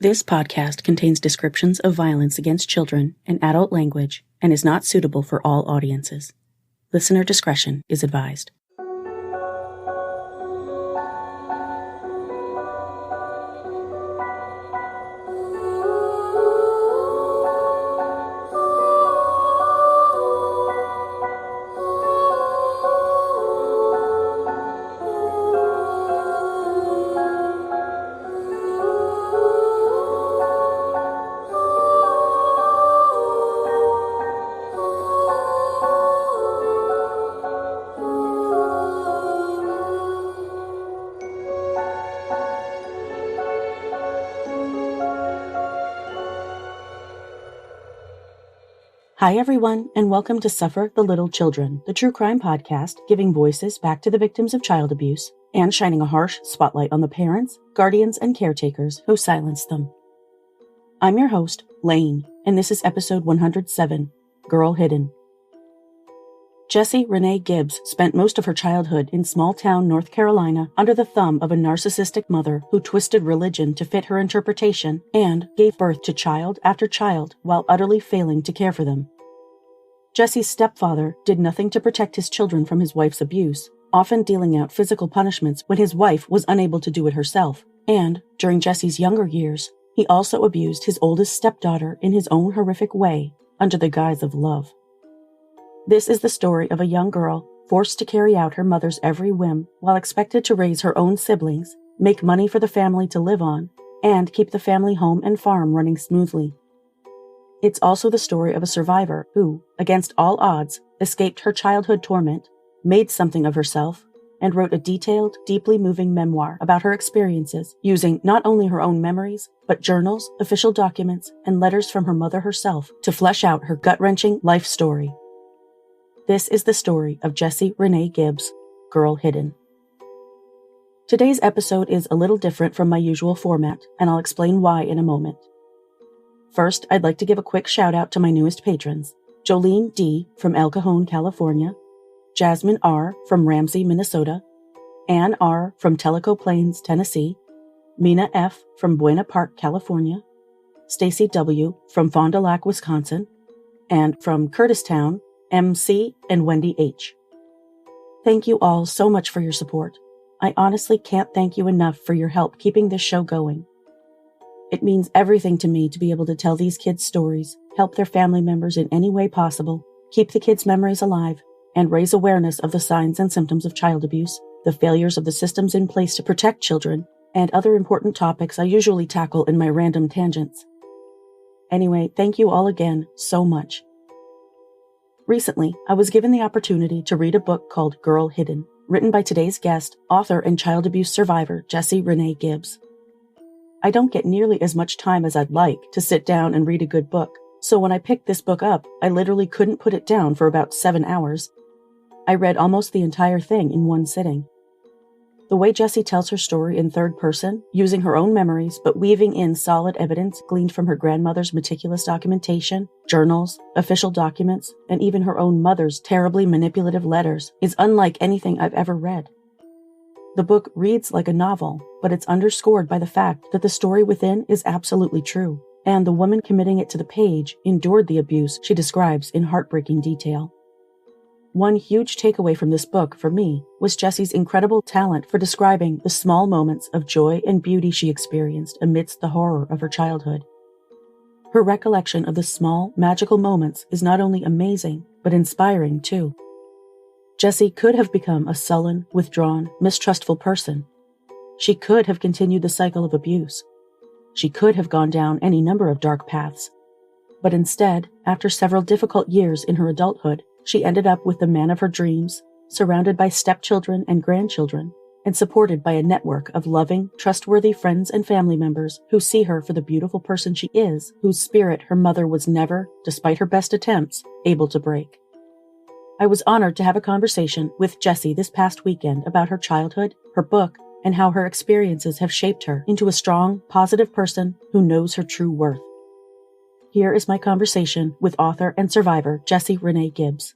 This podcast contains descriptions of violence against children and adult language and is not suitable for all audiences. Listener discretion is advised. Hi everyone, and welcome to Suffer the Little Children, the true crime podcast giving voices back to the victims of child abuse and shining a harsh spotlight on the parents, guardians, and caretakers who silenced them. I'm your host, Lane, and this is episode 107, Girl Hidden. Jessie René Gibbs spent most of her childhood in small-town North Carolina under the thumb of a narcissistic mother who twisted religion to fit her interpretation and gave birth to child after child while utterly failing to care for them. Jessie's stepfather did nothing to protect his children from his wife's abuse, often dealing out physical punishments when his wife was unable to do it herself, and, during Jessie's younger years, he also abused his oldest stepdaughter in his own horrific way under the guise of love. This is the story of a young girl forced to carry out her mother's every whim while expected to raise her own siblings, make money for the family to live on, and keep the family home and farm running smoothly. It's also the story of a survivor who, against all odds, escaped her childhood torment, made something of herself, and wrote a detailed, deeply moving memoir about her experiences using not only her own memories, but journals, official documents, and letters from her mother herself to flesh out her gut-wrenching life story. This is the story of Jessie René Gibbs, Girl Hidden. Today's episode is a little different from my usual format, and I'll explain why in a moment. First, I'd like to give a quick shout out to my newest patrons, Jolene D. from El Cajon, California, Jasmine R. from Ramsey, Minnesota, Ann R. from Tellico Plains, Tennessee, Mina F. from Buena Park, California, Stacy W. from Fond du Lac, Wisconsin, and from Curtistown, MC and Wendy H. Thank you all so much for your support. I honestly can't thank you enough for your help keeping this show going. It means everything to me to be able to tell these kids' stories, help their family members in any way possible, keep the kids' memories alive, and raise awareness of the signs and symptoms of child abuse, the failures of the systems in place to protect children, and other important topics I usually tackle in my random tangents. Anyway, thank you all again so much. Recently, I was given the opportunity to read a book called Girl Hidden, written by today's guest, author and child abuse survivor Jessie René Gibbs. I don't get nearly as much time as I'd like to sit down and read a good book, so when I picked this book up, I literally couldn't put it down for about 7 hours. I read almost the entire thing in one sitting. The way Jessie tells her story in third person, using her own memories but weaving in solid evidence gleaned from her grandmother's meticulous documentation, journals, official documents, and even her own mother's terribly manipulative letters, is unlike anything I've ever read. The book reads like a novel, but it's underscored by the fact that the story within is absolutely true, and the woman committing it to the page endured the abuse she describes in heartbreaking detail. One huge takeaway from this book, for me, was Jessie's incredible talent for describing the small moments of joy and beauty she experienced amidst the horror of her childhood. Her recollection of the small, magical moments is not only amazing, but inspiring too. Jessie could have become a sullen, withdrawn, mistrustful person. She could have continued the cycle of abuse. She could have gone down any number of dark paths. But instead, after several difficult years in her adulthood, she ended up with the man of her dreams, surrounded by stepchildren and grandchildren, and supported by a network of loving, trustworthy friends and family members who see her for the beautiful person she is, whose spirit her mother was never, despite her best attempts, able to break. I was honored to have a conversation with Jessie this past weekend about her childhood, her book, and how her experiences have shaped her into a strong, positive person who knows her true worth. Here is my conversation with author and survivor Jessie René Gibbs.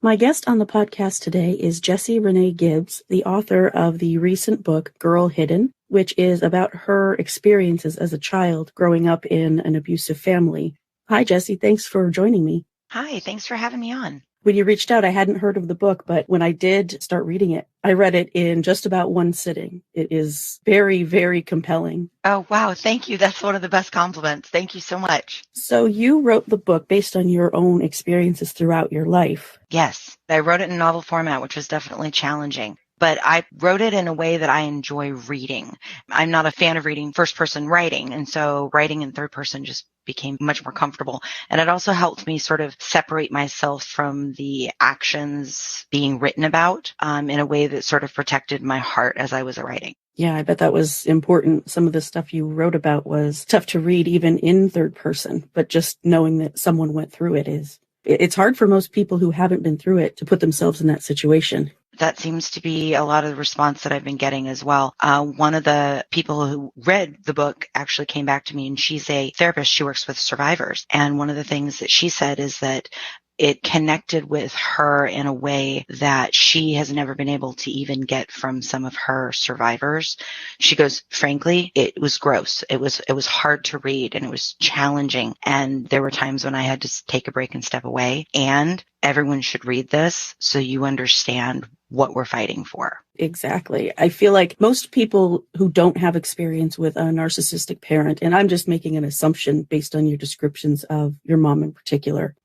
My guest on the podcast today is Jessie René Gibbs, the author of the recent book, Girl Hidden, which is about her experiences as a child growing up in an abusive family. Hi, Jessie. Thanks for joining me. Hi, thanks for having me on. When you reached out, I hadn't heard of the book, but when I did start reading it, I read it in just about one sitting. It is very, very compelling. Oh, wow. Thank you. That's one of the best compliments. Thank you so much. So you wrote the book based on your own experiences throughout your life. Yes, I wrote it in novel format, which was definitely challenging. But I wrote it in a way that I enjoy reading. I'm not a fan of reading first-person writing, and so writing in third person just became much more comfortable. And it also helped me sort of separate myself from the actions being written about in a way that sort of protected my heart as I was writing. Yeah, I bet that was important. Some of the stuff you wrote about was tough to read even in third person, but just knowing that someone went through it it's hard for most people who haven't been through it to put themselves in that situation. That seems to be a lot of the response that I've been getting as well. One of the people who read the book actually came back to me, and she's a therapist. She works with survivors. And one of the things that she said is that it connected with her in a way that she has never been able to even get from some of her survivors. She goes, frankly, it was gross. It was hard to read, and it was challenging. And there were times when I had to take a break and step away. And everyone should read this so you understand what we're fighting for. Exactly. I feel like most people who don't have experience with a narcissistic parent, and I'm just making an assumption based on your descriptions of your mom in particular,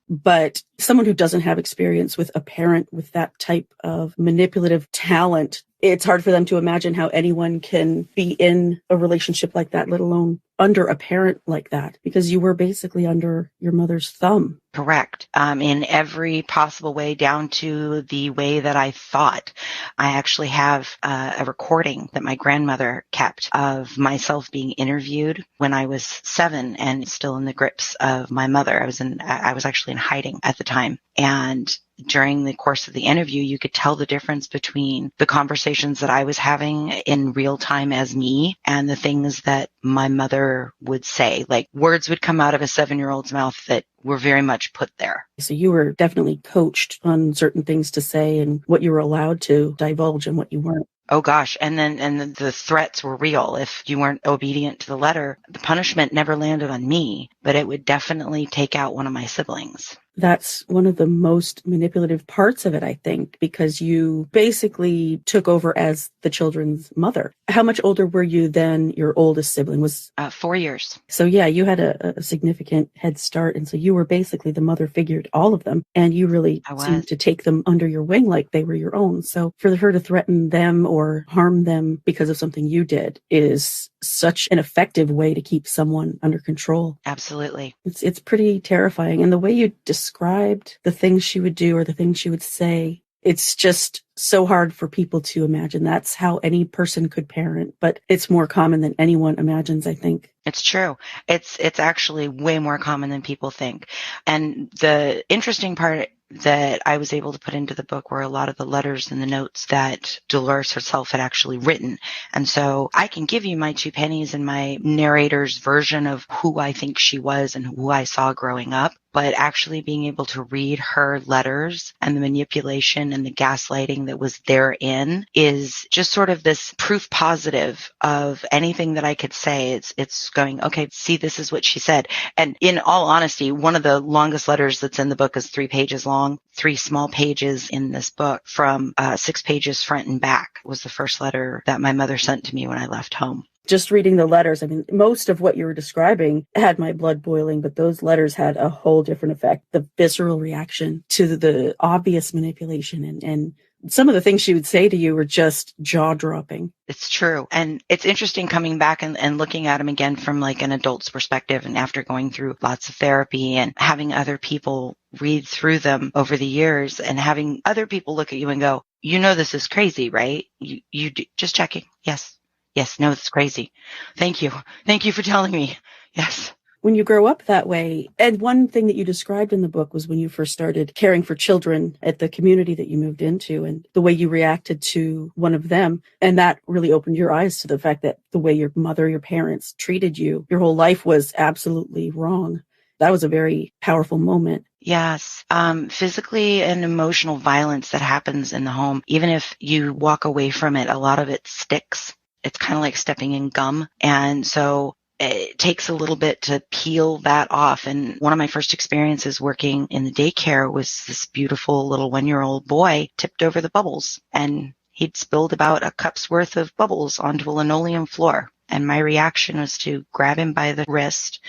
but someone who doesn't have experience with a parent with that type of manipulative talent, it's hard for them to imagine how anyone can be in a relationship like that, let alone under a parent like that, because you were basically under your mother's thumb. Correct. In every possible way, down to the way that I thought. I actually have a recording that my grandmother kept of myself being interviewed when I was 7 and still in the grips of my mother. I was actually in hiding at the time. And during the course of the interview, you could tell the difference between the conversations that I was having in real time as me and the things that my mother would say. Like, words would come out of a 7-year-old's mouth that were very much put there. So you were definitely coached on certain things to say and what you were allowed to divulge and what you weren't. Oh gosh. And then the threats were real. If you weren't obedient to the letter, the punishment never landed on me, but it would definitely take out one of my siblings. That's one of the most manipulative parts of it, I think, because you basically took over as the children's mother. How much older were you than your oldest sibling? Was 4 years. So yeah, you had a significant head start. And so you were basically the mother figure to all of them. And you really seemed to take them under your wing like they were your own. So for her to threaten them or harm them because of something you did is such an effective way to keep someone under control. Absolutely. It's pretty terrifying. And the way you described the things she would do or the things she would say, it's just so hard for people to imagine. That's how any person could parent, but it's more common than anyone imagines, I think. It's true. It's actually way more common than people think. And the interesting part that I was able to put into the book were a lot of the letters and the notes that Dolores herself had actually written. And so I can give you my 2 pennies and my narrator's version of who I think she was and who I saw growing up. But actually being able to read her letters and the manipulation and the gaslighting that was therein is just sort of this proof positive of anything that I could say. It's going, okay, see, this is what she said. And in all honesty, one of the longest letters that's in the book is 3 pages long, 3 small pages in this book from 6 pages front and back was the first letter that my mother sent to me when I left home. Just reading the letters, I mean, most of what you were describing had my blood boiling, but those letters had a whole different effect. The visceral reaction to the obvious manipulation and some of the things she would say to you were just jaw-dropping. It's true. And it's interesting coming back and looking at them again from like an adult's perspective and after going through lots of therapy and having other people read through them over the years and having other people look at you and go, you know, this is crazy, right? You do, just checking. Yes. Yes, no, it's crazy. Thank you. Thank you for telling me. Yes. When you grow up that way, and one thing that you described in the book was when you first started caring for children at the community that you moved into and the way you reacted to one of them. And that really opened your eyes to the fact that the way your mother, your parents treated you, your whole life was absolutely wrong. That was a very powerful moment. Yes. Physically and emotional violence that happens in the home, even if you walk away from it, a lot of it sticks. It's kind of like stepping in gum. And so it takes a little bit to peel that off. And one of my first experiences working in the daycare was this beautiful little 1-year-old boy tipped over the bubbles, and he'd spilled about a cup's worth of bubbles onto a linoleum floor. And my reaction was to grab him by the wrist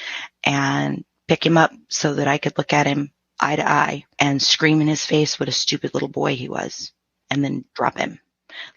and pick him up so that I could look at him eye to eye and scream in his face what a stupid little boy he was, and then drop him.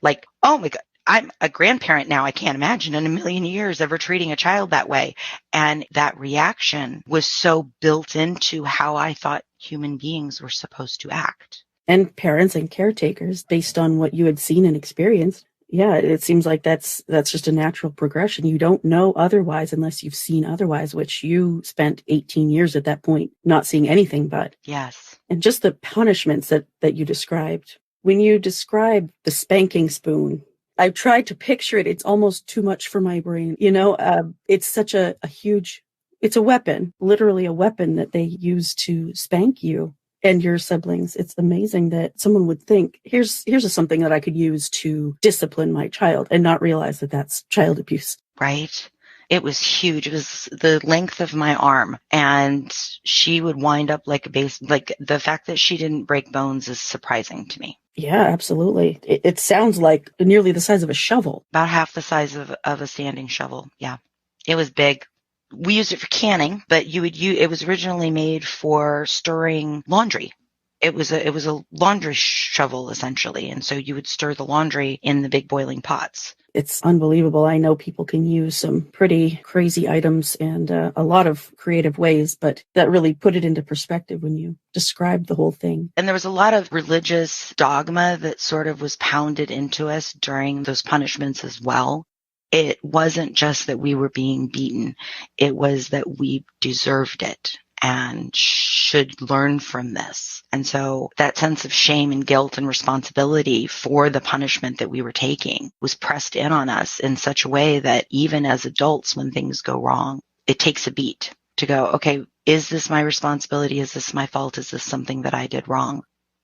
Like, oh my God, I'm a grandparent now. I can't imagine in a million years ever treating a child that way. And that reaction was so built into how I thought human beings were supposed to act. And parents and caretakers, based on what you had seen and experienced. Yeah, it seems like that's just a natural progression. You don't know otherwise unless you've seen otherwise, which you spent 18 years at that point not seeing anything but. Yes. And just the punishments that you described. When you describe the spanking spoon, I've tried to picture it. It's almost too much for my brain. It's such a huge, it's a weapon, literally a weapon that they use to spank you and your siblings. It's amazing that someone would think, here's something that I could use to discipline my child, and not realize that that's child abuse. Right. It was huge. It was the length of my arm, and she would wind up like a base. Like, the fact that she didn't break bones is surprising to me. Yeah, absolutely. It sounds like nearly the size of a shovel. About half the size of a standing shovel. Yeah. It was big. We used it for canning, but it was originally made for stirring laundry. It was a laundry shovel, essentially. And so you would stir the laundry in the big boiling pots. It's unbelievable. I know people can use some pretty crazy items and a lot of creative ways, but that really put it into perspective when you described the whole thing. And there was a lot of religious dogma that sort of was pounded into us during those punishments as well. It wasn't just that we were being beaten. It was that we deserved it and should learn from this. And so that sense of shame and guilt and responsibility for the punishment that we were taking was pressed in on us in such a way that even as adults, when things go wrong, it takes a beat to go, okay, is this my responsibility? Is this my fault? Is this something that I did wrong?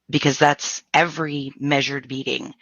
Because that's every measured beating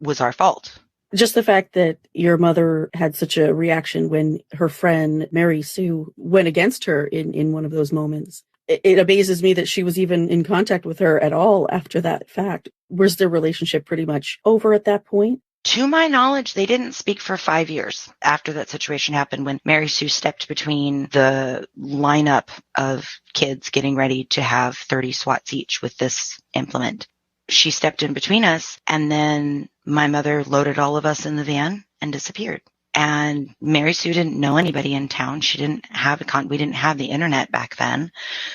was our fault. Just the fact that your mother had such a reaction when her friend Mary Sue went against her in one of those moments. It amazes me that she was even in contact with her at all after that fact. Was their relationship pretty much over at that point? To my knowledge, they didn't speak for 5 years after that situation happened, when Mary Sue stepped between the lineup of kids getting ready to have 30 swats each with this implement. She stepped in between us, and then my mother loaded all of us in the van and disappeared. And Mary Sue didn't know anybody in town. She didn't have we didn't have the internet back then.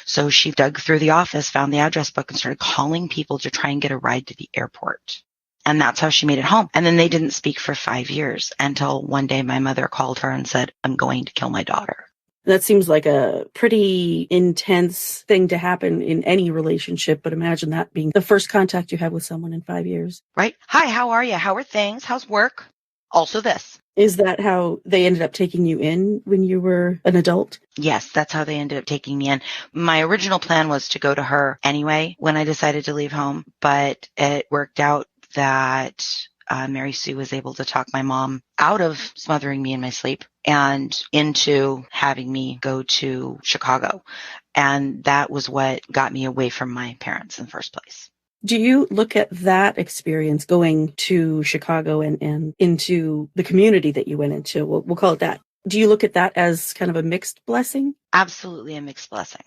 So she dug through the office, found the address book, and started calling people to try and get a ride to the airport. And that's how she made it home. And then they didn't speak for 5 years until one day my mother called her and said, "I'm going to kill my daughter." That seems like a pretty intense thing to happen in any relationship, but imagine that being the first contact you have with someone in 5 years. Right? Hi, how are you? How are things? How's work? Also this. Is that how they ended up taking you in when you were an adult? Yes, that's how they ended up taking me in. My original plan was to go to her anyway when I decided to leave home, but it worked out that Mary Sue was able to talk my mom out of smothering me in my sleep and into having me go to Chicago. And that was what got me away from my parents in the first place. Do you look at that experience going to Chicago and into the community that you went into? We'll call it that. Do you look at that as kind of a mixed blessing? Absolutely a mixed blessing.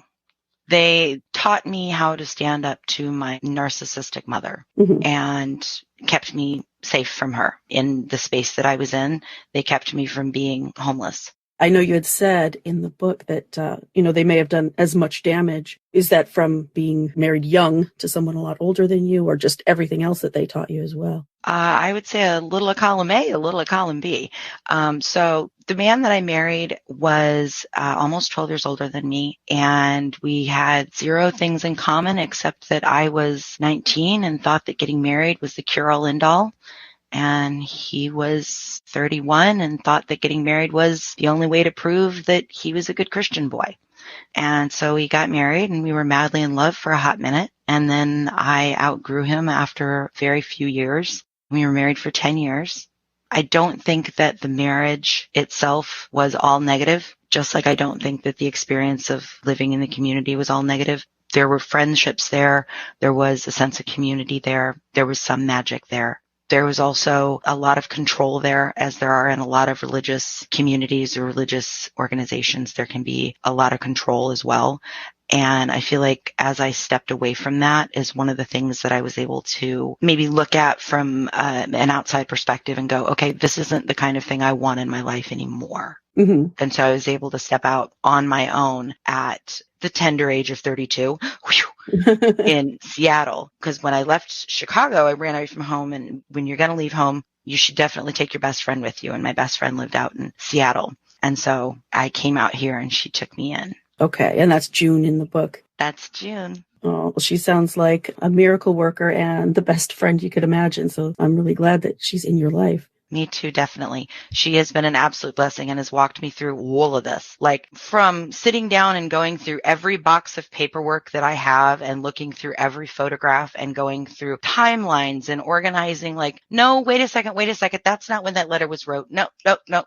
They taught me how to stand up to my narcissistic mother and kept me safe from her in the space that I was in. They kept me from being homeless. I know you had said in the book that, they may have done as much damage. Is that from being married young to someone a lot older than you, or just everything else that they taught you as well? I would say a little of column A, a little of column B. So the man that I married was almost 12 years older than me, and we had zero things in common except that I was 19 and thought that getting married was the cure-all end-all. And he was 31 and thought that getting married was the only way to prove that he was a good Christian boy. And so we got married and we were madly in love for a hot minute. And then I outgrew him after very few years. We were married for 10 years. I don't think that the marriage itself was all negative, just like I don't think that the experience of living in the community was all negative. There were friendships there. There was a sense of community there. There was some magic there. There was also a lot of control there, as there are in a lot of religious communities or religious organizations. There can be a lot of control as well. And I feel like as I stepped away from that is one of the things that I was able to maybe look at from an outside perspective and go, okay, this isn't the kind of thing I want in my life anymore. Mm-hmm. And so I was able to step out on my own at the tender age of 32 in Seattle. Because when I left Chicago, I ran away from home. And when you're going to leave home, you should definitely take your best friend with you. And my best friend lived out in Seattle. And so I came out here and she took me in. Okay. And that's June in the book. That's June. Oh, well, she sounds like a miracle worker and the best friend you could imagine. So I'm really glad that she's in your life. Me too, definitely. She has been an absolute blessing and has walked me through all of this. Like from sitting down and going through every box of paperwork that I have and looking through every photograph and going through timelines and organizing like, no, wait a second. That's not when that letter was wrote. No,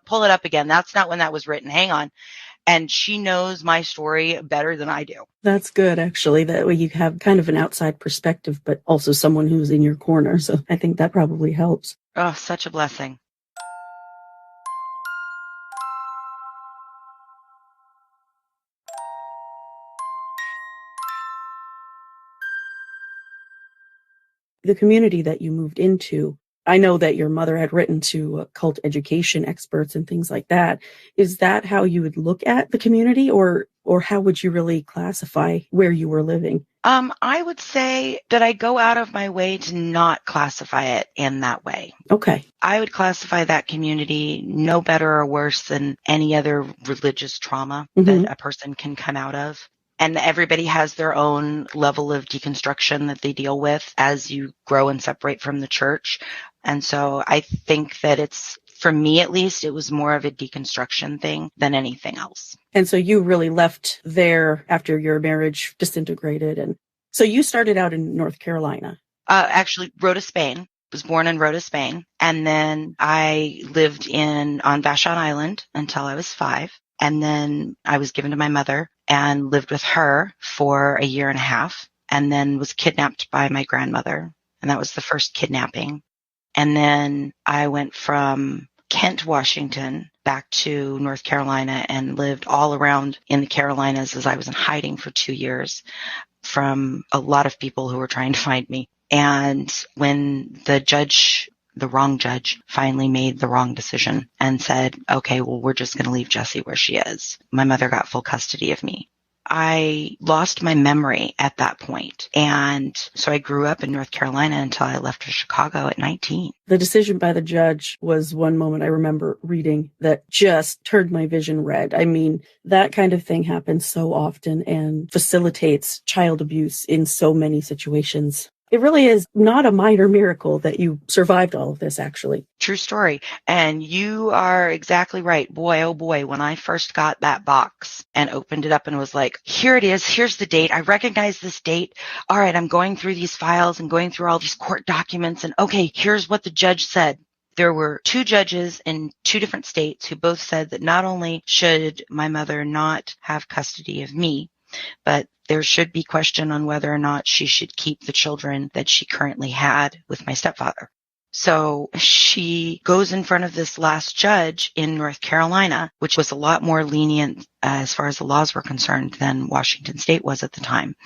pull it up again. That's not when that was written. Hang on. And she knows my story better than I do. That's good, actually. That way you have kind of an outside perspective, but also someone who's in your corner. So I think that probably helps. Oh, such a blessing. The community that you moved into, I know that your mother had written to cult education experts and things like that. Is that how you would look at the community, or how would you really classify where you were living? I would say that I go out of my way to not classify it in that way. Okay. I would classify that community no better or worse than any other religious trauma that a person can come out of. And everybody has their own level of deconstruction that they deal with as you grow and separate from the church. And so I think that it's, for me at least, it was more of a deconstruction thing than anything else. And so you really left there after your marriage disintegrated. And so you started out in North Carolina. Actually, Rota, Spain. Was born in Rota, Spain. And then I lived on Vashon Island until I was 5. And then I was given to my mother and lived with her for a year and a half, and then was kidnapped by my grandmother. And that was the first kidnapping. And then I went from Kent, Washington, back to North Carolina and lived all around in the Carolinas as I was in hiding for 2 years from a lot of people who were trying to find me. And when the wrong judge finally made the wrong decision and said, okay, well, we're just going to leave Jessie where she is, my mother got full custody of me. I lost my memory at that point. And so I grew up in North Carolina until I left for Chicago at 19. The decision by the judge was one moment I remember reading that just turned my vision red. I mean, that kind of thing happens so often and facilitates child abuse in so many situations. It really is not a minor miracle that you survived all of this, actually. True story. And you are exactly right. Boy, oh boy, when I first got that box and opened it up and was like, here it is. Here's the date. I recognize this date. All right, I'm going through these files and going through all these court documents. And okay, here's what the judge said. There were 2 judges in 2 different states who both said that not only should my mother not have custody of me, but there should be question on whether or not she should keep the children that she currently had with my stepfather. So she goes in front of this last judge in North Carolina, which was a lot more lenient as far as the laws were concerned than Washington State was at the time.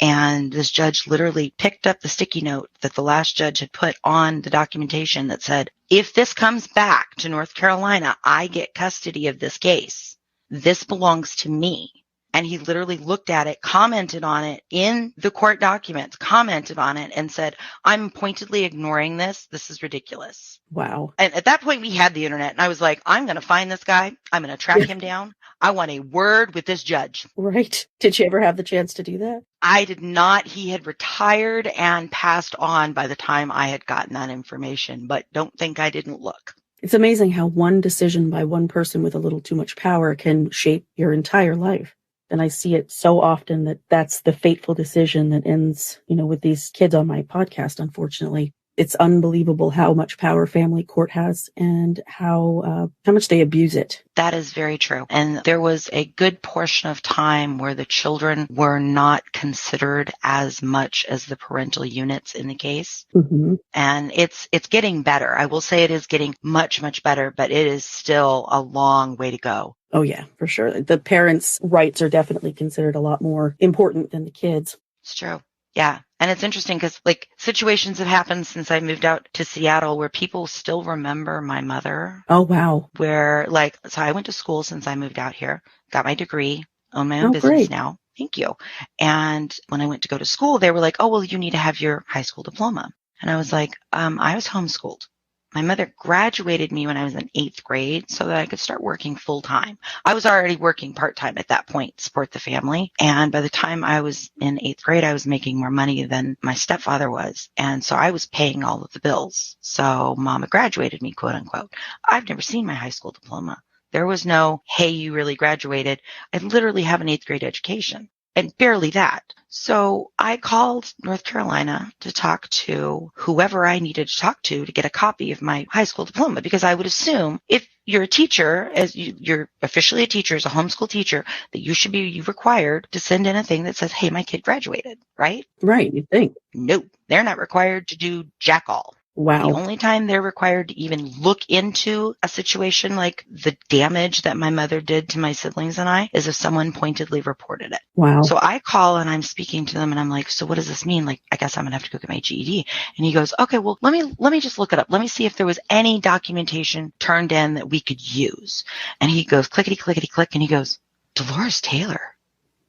And this judge literally picked up the sticky note that the last judge had put on the documentation that said, if this comes back to North Carolina, I get custody of this case. This belongs to me. And he literally looked at it, commented on it in the court documents, commented on it and said, I'm pointedly ignoring this. This is ridiculous. Wow. And at that point we had the internet and I was like, I'm going to find this guy. I'm going to track him down. I want a word with this judge. Right. Did you ever have the chance to do that? I did not. He had retired and passed on by the time I had gotten that information, but don't think I didn't look. It's amazing how one decision by one person with a little too much power can shape your entire life. And I see it so often that that's the fateful decision that ends, with these kids on my podcast, unfortunately. It's unbelievable how much power family court has and how much they abuse it. That is very true. And there was a good portion of time where the children were not considered as much as the parental units in the case. Mm-hmm. And it's getting better. I will say it is getting much, much better, but it is still a long way to go. Oh, yeah, for sure. The parents' rights are definitely considered a lot more important than the kids. It's true. Yeah. And it's interesting because situations have happened since I moved out to Seattle where people still remember my mother. Oh, wow. Where so I went to school since I moved out here, got my degree, own my own business great. now. Thank you. And when I went to go to school, they were like, oh, well, you need to have your high school diploma. And I was like, I was homeschooled. My mother graduated me when I was in 8th grade so that I could start working full time. I was already working part time at that point to support the family. And by the time I was in 8th grade, I was making more money than my stepfather was. And so I was paying all of the bills. So mama graduated me, quote unquote. I've never seen my high school diploma. There was no, hey, you really graduated. I literally have an 8th grade education. And barely that. So I called North Carolina to talk to whoever I needed to talk to get a copy of my high school diploma, because I would assume if you're a teacher, as you're officially a teacher, as a homeschool teacher, that you should be required to send in a thing that says, hey, my kid graduated, right? Right, you think. Nope, they're not required to do jack all. Wow. The only time they're required to even look into a situation like the damage that my mother did to my siblings and I is if someone pointedly reported it. Wow. So I call and I'm speaking to them and I'm like, so what does this mean? I guess I'm going to have to go get my GED. And he goes, okay, well, let me just look it up. Let me see if there was any documentation turned in that we could use. And he goes, clickety, clickety, click. And he goes, Dolores Taylor,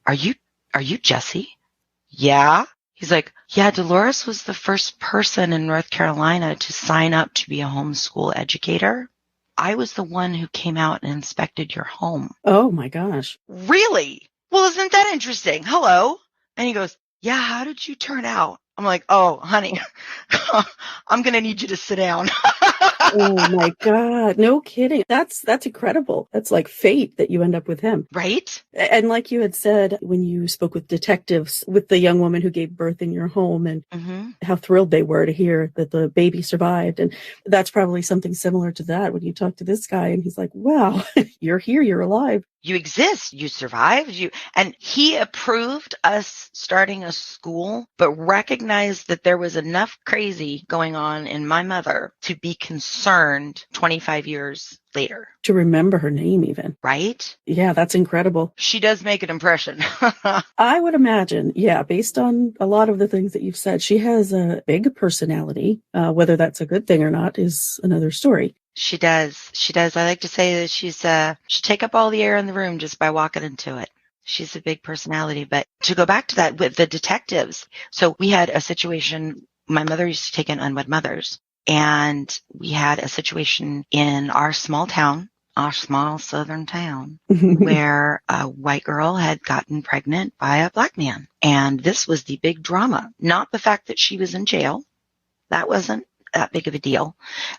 are you Jessie? Yeah. He's like, yeah, Dolores was the first person in North Carolina to sign up to be a homeschool educator. I was the one who came out and inspected your home. Oh, my gosh. Really? Well, isn't that interesting? Hello? And he goes, yeah, how did you turn out? I'm like, oh, honey, I'm going to need you to sit down. Oh, my God. No kidding. That's incredible. That's like fate that you end up with him. Right? And like you had said, when you spoke with detectives, with the young woman who gave birth in your home and how thrilled they were to hear that the baby survived. And that's probably something similar to that when you talk to this guy and he's like, wow, you're here, you're alive. You exist, you survived, and he approved us starting a school, but recognized that there was enough crazy going on in my mother to be concerned 25 years later. To remember her name even. Right? Yeah, that's incredible. She does make an impression. I would imagine, yeah, based on a lot of the things that you've said, she has a big personality. Whether that's a good thing or not is another story. She does. She does. I like to say that she'll take up all the air in the room just by walking into it. She's a big personality. But to go back to that with the detectives, so we had a situation, my mother used to take in unwed mothers, and we had a situation in our small town, our small southern town, where a white girl had gotten pregnant by a black man. And this was the big drama. Not the fact that she was in jail. That wasn't that big of a deal.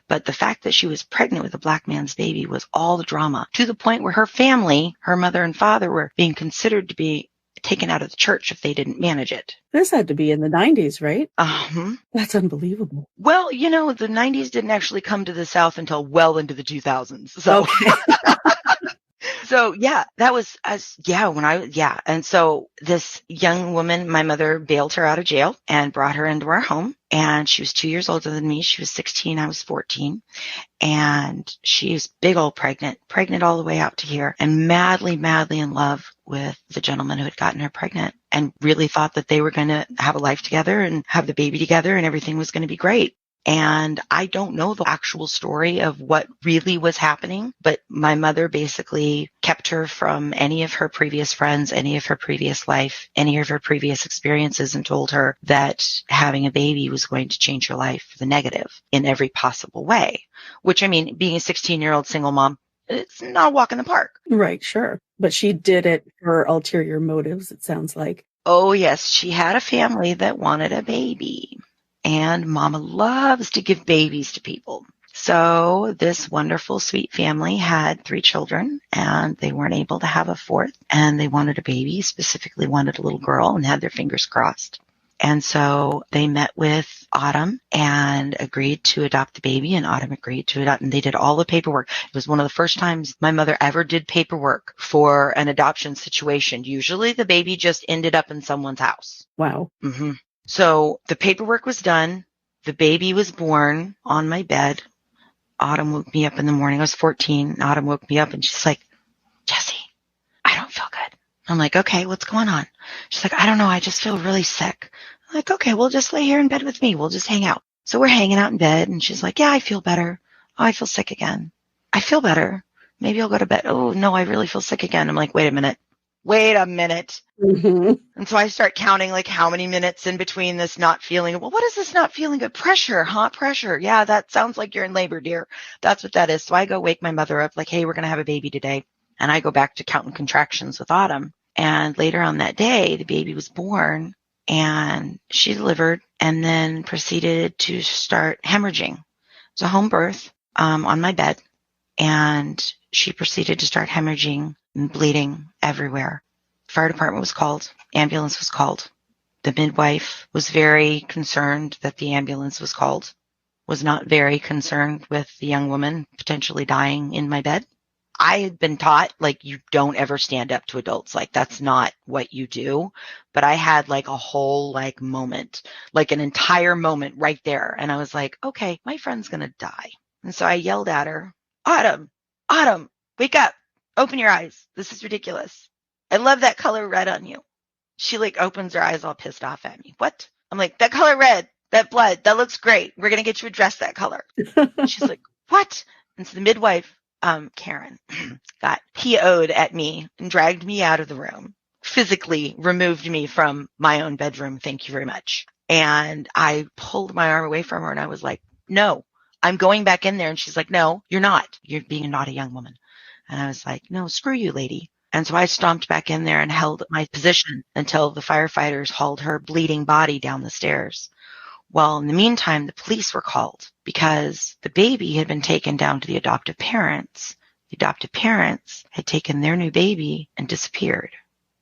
But the fact that she was pregnant with a black man's baby was all the drama, to the point where her family, her mother and father, were being considered to be taken out of the church if they didn't manage it. This had to be in the 90s, right? Uh-huh. That's unbelievable. Well, the 90s didn't actually come to the South until well into the 2000s. So, okay. So yeah, that was And so this young woman, my mother bailed her out of jail and brought her into our home. And she was 2 years older than me. She was 16. I was 14. And she was big old pregnant all the way out to here, and madly, madly in love with the gentleman who had gotten her pregnant, and really thought that they were going to have a life together and have the baby together and everything was going to be great. And I don't know the actual story of what really was happening, but my mother basically kept her from any of her previous friends, any of her previous life, any of her previous experiences, and told her that having a baby was going to change her life for the negative in every possible way. Which, I mean, being a 16-year-old single mom, it's not a walk in the park. Right, sure. But she did it for ulterior motives, it sounds like. Oh, yes. She had a family that wanted a baby. And mama loves to give babies to people. So this wonderful, sweet family had 3 children, and they weren't able to have a 4th, and they wanted a baby, specifically wanted a little girl, and had their fingers crossed. And so they met with Autumn and agreed to adopt the baby, and Autumn agreed to adopt, and they did all the paperwork. It was one of the first times my mother ever did paperwork for an adoption situation. Usually the baby just ended up in someone's house. Wow. Mm-hmm. So the paperwork was done. The baby was born on my bed. Autumn woke me up in the morning. I was 14. Autumn woke me up and she's like, Jessie, I don't feel good. I'm like, okay, what's going on? She's like, I don't know. I just feel really sick. I'm like, okay, well, just lay here in bed with me. We'll just hang out. So we're hanging out in bed and she's like, yeah, I feel better. Oh, I feel sick again. I feel better. Maybe I'll go to bed. Oh, no, I really feel sick again. I'm like, wait a minute. Mm-hmm. And so I start counting like how many minutes in between this not feeling. Well, what is this not feeling good? Pressure, hot pressure. Yeah, that sounds like you're in labor, dear. That's what that is. So I go wake my mother up like, hey, we're going to have a baby today. And I go back to counting contractions with Autumn. And later on that day, the baby was born and she delivered and then proceeded to start hemorrhaging. It was a home birth on my bed. And she proceeded to start hemorrhaging and bleeding everywhere. Fire department was called. Ambulance was called. The midwife was very concerned that the ambulance was called, was not very concerned with the young woman potentially dying in my bed. I had been taught, like, you don't ever stand up to adults. Like, that's not what you do. But I had like a whole like moment, like an entire moment right there. And I was like, okay, my friend's going to die. And so I yelled at her, Autumn, wake up, open your eyes. This is ridiculous. I love that color red on you. She like opens her eyes all pissed off at me. What? I'm like, that color red, that blood, that looks great. We're going to get you a dress that color. She's like, what? And so the midwife, Karen, got PO'd at me and dragged me out of the room, physically removed me from my own bedroom. Thank you very much. And I pulled my arm away from her and I was like, no, I'm going back in there. And she's like, no, you're not. You're being a naughty young woman. And I was like, no, screw you, lady. And so I stomped back in there and held my position until the firefighters hauled her bleeding body down the stairs. Well, in the meantime, the police were called because the baby had been taken down to the adoptive parents. The adoptive parents had taken their new baby and disappeared.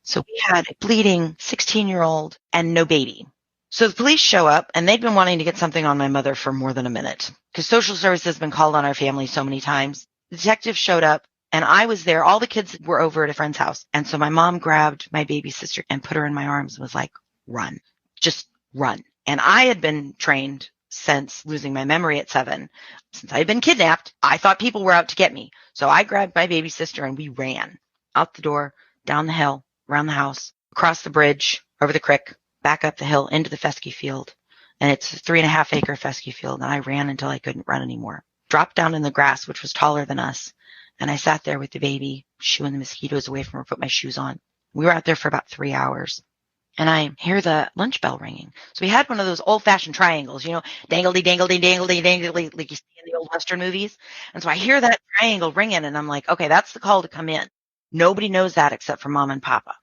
So we had a bleeding 16-year-old and no baby. So the police show up and they'd been wanting to get something on my mother for more than a minute because social services has been called on our family so many times. The detective showed up. And I was there. All the kids were over at a friend's house. And so my mom grabbed my baby sister and put her in my arms and was like, run, just run. And I had been trained since losing my memory at 7. Since I had been kidnapped, I thought people were out to get me. So I grabbed my baby sister and we ran out the door, down the hill, around the house, across the bridge, over the creek, back up the hill into the fescue field. And it's a 3.5-acre fescue field. And I ran until I couldn't run anymore. Dropped down in the grass, which was taller than us. And I sat there with the baby, shooing the mosquitoes away from her, put my shoes on. We were out there for about 3 hours. And I hear the lunch bell ringing. So we had one of those old-fashioned triangles, dangledy, dangledy, dangledy, dangledy, like you see in the old Western movies. And so I hear that triangle ringing, and I'm like, okay, that's the call to come in. Nobody knows that except for Mom and Papa.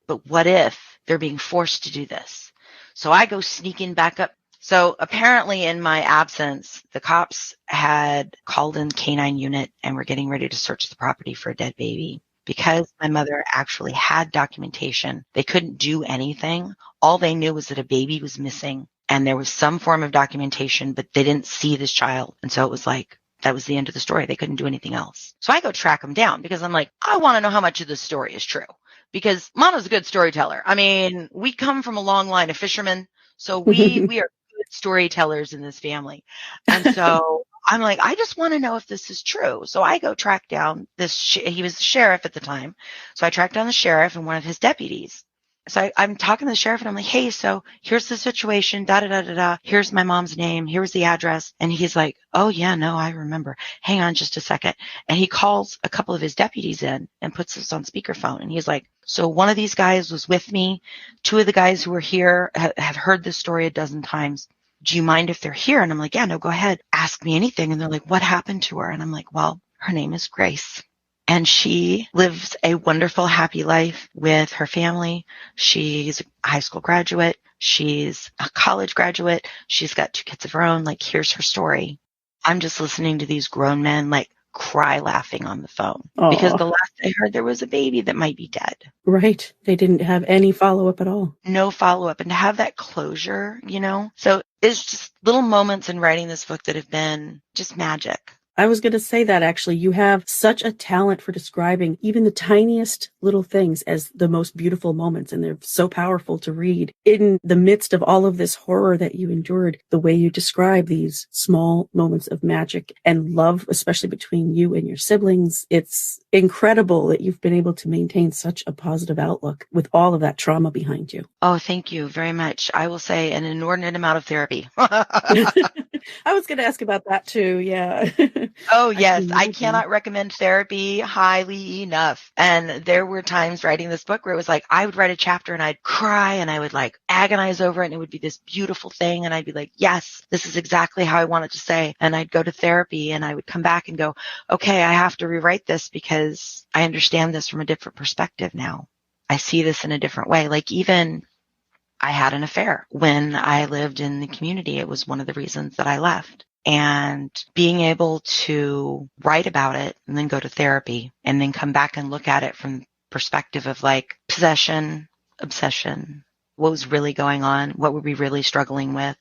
But what if they're being forced to do this? So I go sneaking back up. So apparently in my absence, the cops had called in the canine unit and were getting ready to search the property for a dead baby. Because my mother actually had documentation, they couldn't do anything. All they knew was that a baby was missing and there was some form of documentation, but they didn't see this child. And so it was like, that was the end of the story. They couldn't do anything else. So I go track them down because I'm like, I want to know how much of this story is true. Because Mama's a good storyteller. I mean, we come from a long line of fishermen. So we are good storytellers in this family. And so I'm like, I just want to know if this is true. So I go track down he was the sheriff at the time. So I tracked down the sheriff and one of his deputies. So I'm talking to the sheriff and I'm like, hey, so here's the situation, da-da-da-da-da. Here's my mom's name. Here's the address. And he's like, oh, yeah, no, I remember. Hang on just a second. And he calls a couple of his deputies in and puts us on speakerphone. And he's like, so one of these guys was with me. 2 of the guys who were here have heard this story a dozen times. Do you mind if they're here? And I'm like, yeah, no, go ahead. Ask me anything. And they're like, what happened to her? And I'm like, well, her name is Grace. And she lives a wonderful, happy life with her family. She's a high school graduate. She's a college graduate. She's got 2 kids of her own. Like, here's her story. I'm just listening to these grown men like cry laughing on the phone because Oh, the last I heard there was a baby that might be dead. right. They didn't have any follow-up at all. No follow-up, and to have that closure, So it's just little moments in writing this book that have been just magic. I was going to say that actually. You have such a talent for describing even the tiniest little things as the most beautiful moments, and they're so powerful to read. In the midst of all of this horror that you endured, the way you describe these small moments of magic and love, especially between you and your siblings, it's incredible that you've been able to maintain such a positive outlook with all of that trauma behind you. Oh, thank you very much. I will say an inordinate amount of therapy. I was going to ask about that too. Yeah. Oh, yes. I cannot recommend therapy highly enough. And there were times writing this book where it was like, I would write a chapter and I'd cry and I would like agonize over it. And it would be this beautiful thing. And I'd be like, yes, this is exactly how I wanted to say. And I'd go to therapy and I would come back and go, okay, I have to rewrite this because I understand this from a different perspective now. I see this in a different way. Like even I had an affair when I lived in the community. It was one of the reasons that I left. And being able to write about it and then go to therapy and then come back and look at it from the perspective of like possession, obsession, what was really going on, what were we really struggling with,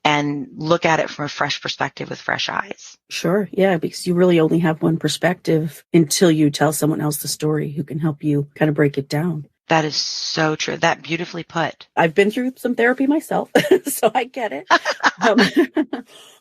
and look at it from a fresh perspective with fresh eyes. Sure. Yeah, because you really only have one perspective until you tell someone else the story who can help you kind of break it down. That is so true. That beautifully put. I've been through some therapy myself, so I get it.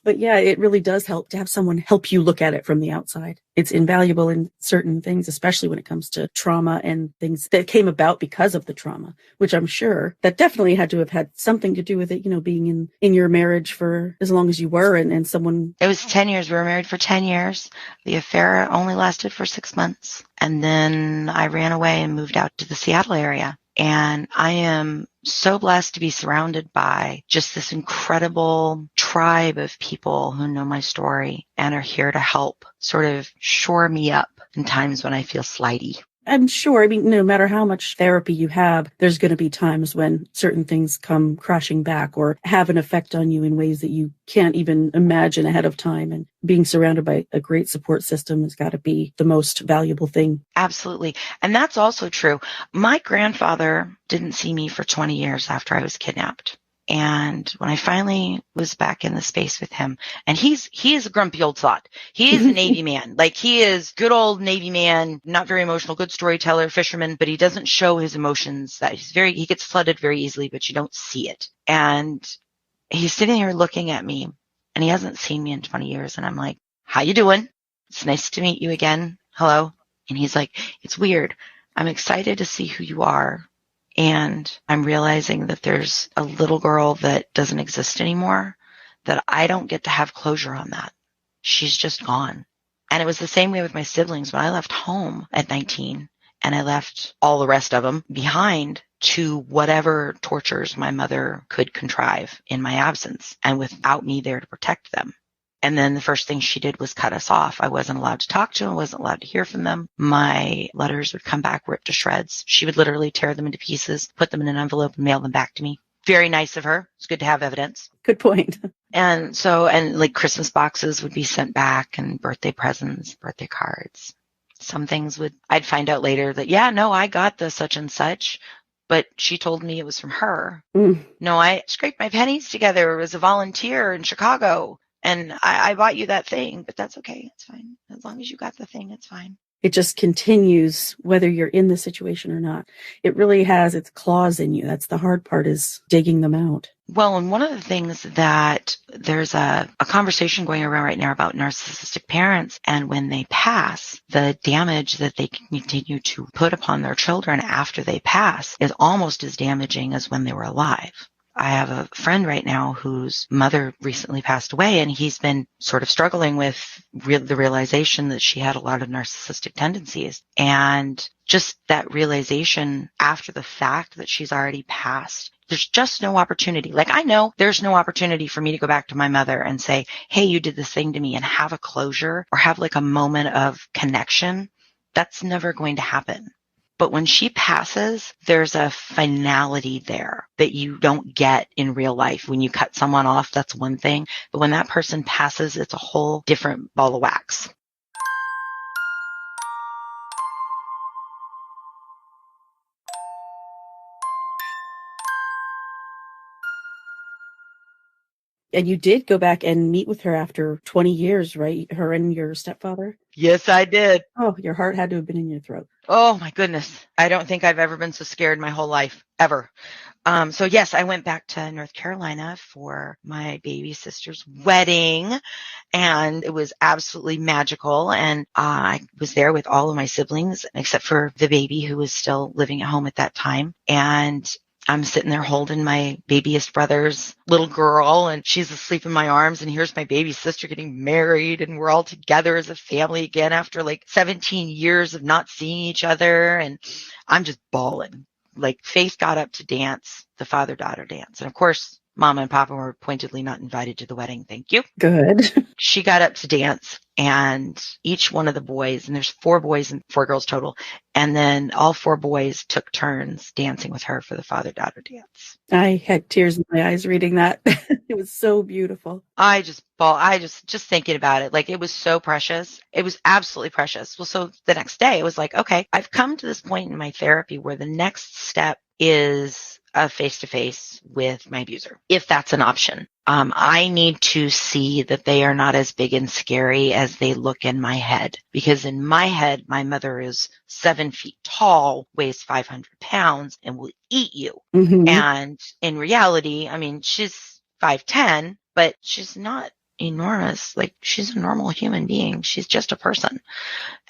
But yeah, it really does help to have someone help you look at it from the outside. It's invaluable in certain things, especially when it comes to trauma and things that came about because of the trauma, which I'm sure that definitely had to have had something to do with it, being in your marriage for as long as you were and someone. It was 10 years. We were married for 10 years. The affair only lasted for 6 months. And then I ran away and moved out to the Seattle area. And I am so blessed to be surrounded by just this incredible tribe of people who know my story and are here to help sort of shore me up in times when I feel slighty. I'm sure, no matter how much therapy you have, there's going to be times when certain things come crashing back or have an effect on you in ways that you can't even imagine ahead of time. And being surrounded by a great support system has got to be the most valuable thing. Absolutely. And that's also true. My grandfather didn't see me for 20 years after I was kidnapped. And when I finally was back in the space with him, and he is a grumpy old sot. He is a Navy man. Like he is good old Navy man, not very emotional, good storyteller, fisherman, but he doesn't show his emotions. He gets flooded very easily, but you don't see it. And he's sitting here looking at me and he hasn't seen me in 20 years. And I'm like, how you doing? It's nice to meet you again. Hello. And he's like, it's weird. I'm excited to see who you are. And I'm realizing that there's a little girl that doesn't exist anymore, that I don't get to have closure on that. She's just gone. And it was the same way with my siblings. When I left home at 19 and I left all the rest of them behind to whatever tortures my mother could contrive in my absence and without me there to protect them. And then the first thing she did was cut us off. I wasn't allowed to talk to them. I wasn't allowed to hear from them. My letters would come back ripped to shreds. She would literally tear them into pieces, put them in an envelope and mail them back to me. Very nice of her. It's good to have evidence. Good point. And like Christmas boxes would be sent back and birthday presents, birthday cards. Some things I'd find out later that, I got the such and such. But she told me it was from her. No, I scraped my pennies together as a volunteer in Chicago. And I bought you that thing, but that's okay. It's fine. As long as you got the thing, it's fine. It just continues whether you're in the situation or not. It really has its claws in you. That's the hard part, is digging them out. Well, and one of the things that there's a conversation going around right now about narcissistic parents, and when they pass, the damage that they continue to put upon their children after they pass is almost as damaging as when they were alive. I have a friend right now whose mother recently passed away, and he's been sort of struggling with the realization that she had a lot of narcissistic tendencies. And just that realization after the fact that she's already passed, there's just no opportunity. Like, I know there's no opportunity for me to go back to my mother and say, hey, you did this thing to me, and have a closure or have like a moment of connection. That's never going to happen. But when she passes, there's a finality there that you don't get in real life. When you cut someone off, that's one thing. But when that person passes, it's a whole different ball of wax. And you did go back and meet with her after 20 years, right? Her and your stepfather? Yes, I did. Oh, your heart had to have been in your throat. Oh my goodness. I don't think I've ever been so scared in my whole life, ever. So yes, I went back to North Carolina for my baby sister's wedding, and it was absolutely magical. And I was there with all of my siblings, except for the baby who was still living at home at that time. And I'm sitting there holding my babyest brother's little girl, and she's asleep in my arms, and here's my baby sister getting married, and we're all together as a family again after like 17 years of not seeing each other, and I'm just bawling. Like, Faith got up to dance, the father-daughter dance, and of course, Mama and Papa were pointedly not invited to the wedding. Thank you. Good. She got up to dance, and each one of the boys, and there's 4 boys and 4 girls total, and then all 4 boys took turns dancing with her for the father-daughter dance. I had tears in my eyes reading that. It was so beautiful. I just thinking about it, like, it was so precious. It was absolutely precious. Well, so the next day it was like, okay, I've come to this point in my therapy where the next step is a face-to-face with my abuser, if that's an option. I need to see that they are not as big and scary as they look in my head, because in my head, my mother is 7 feet tall, weighs 500 pounds, and will eat you. Mm-hmm. And in reality, I mean, she's 5'10", but she's not enormous. Like, she's a normal human being. She's just a person.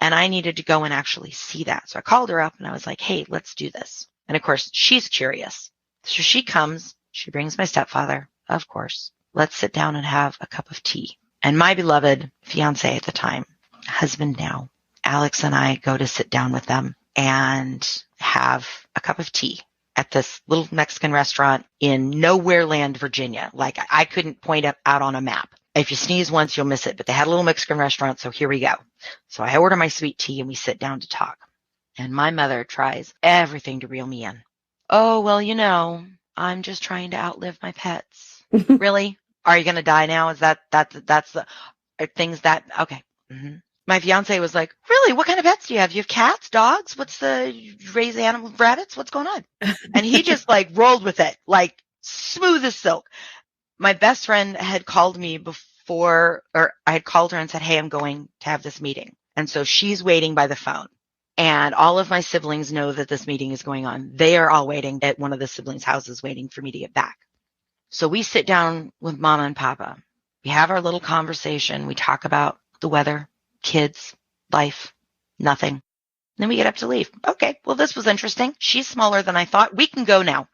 And I needed to go and actually see that. So I called her up and I was like, hey, let's do this. And of course, she's curious. So she comes, she brings my stepfather, of course. Let's sit down and have a cup of tea. And my beloved fiance at the time, husband now, Alex and I go to sit down with them and have a cup of tea at this little Mexican restaurant in Nowhere Land, Virginia. Like, I couldn't point out on a map. If you sneeze once, you'll miss it. But they had a little Mexican restaurant, so here we go. So I order my sweet tea and we sit down to talk. And my mother tries everything to reel me in. Oh, well, you know, I'm just trying to outlive my pets. Really? Are you going to die now? Is that's the things that, okay. Mm-hmm. My fiance was like, really? What kind of pets do you have? You have cats, dogs? You raise animals, rabbits? What's going on? And he just like rolled with it, like smooth as silk. My best friend had called me before, or I had called her and said, hey, I'm going to have this meeting. And so she's waiting by the phone. And all of my siblings know that this meeting is going on. They are all waiting at one of the siblings' houses waiting for me to get back. So we sit down with Mama and Papa. We have our little conversation. We talk about the weather, kids, life, nothing. And then we get up to leave. Okay, well, this was interesting. She's smaller than I thought. We can go now.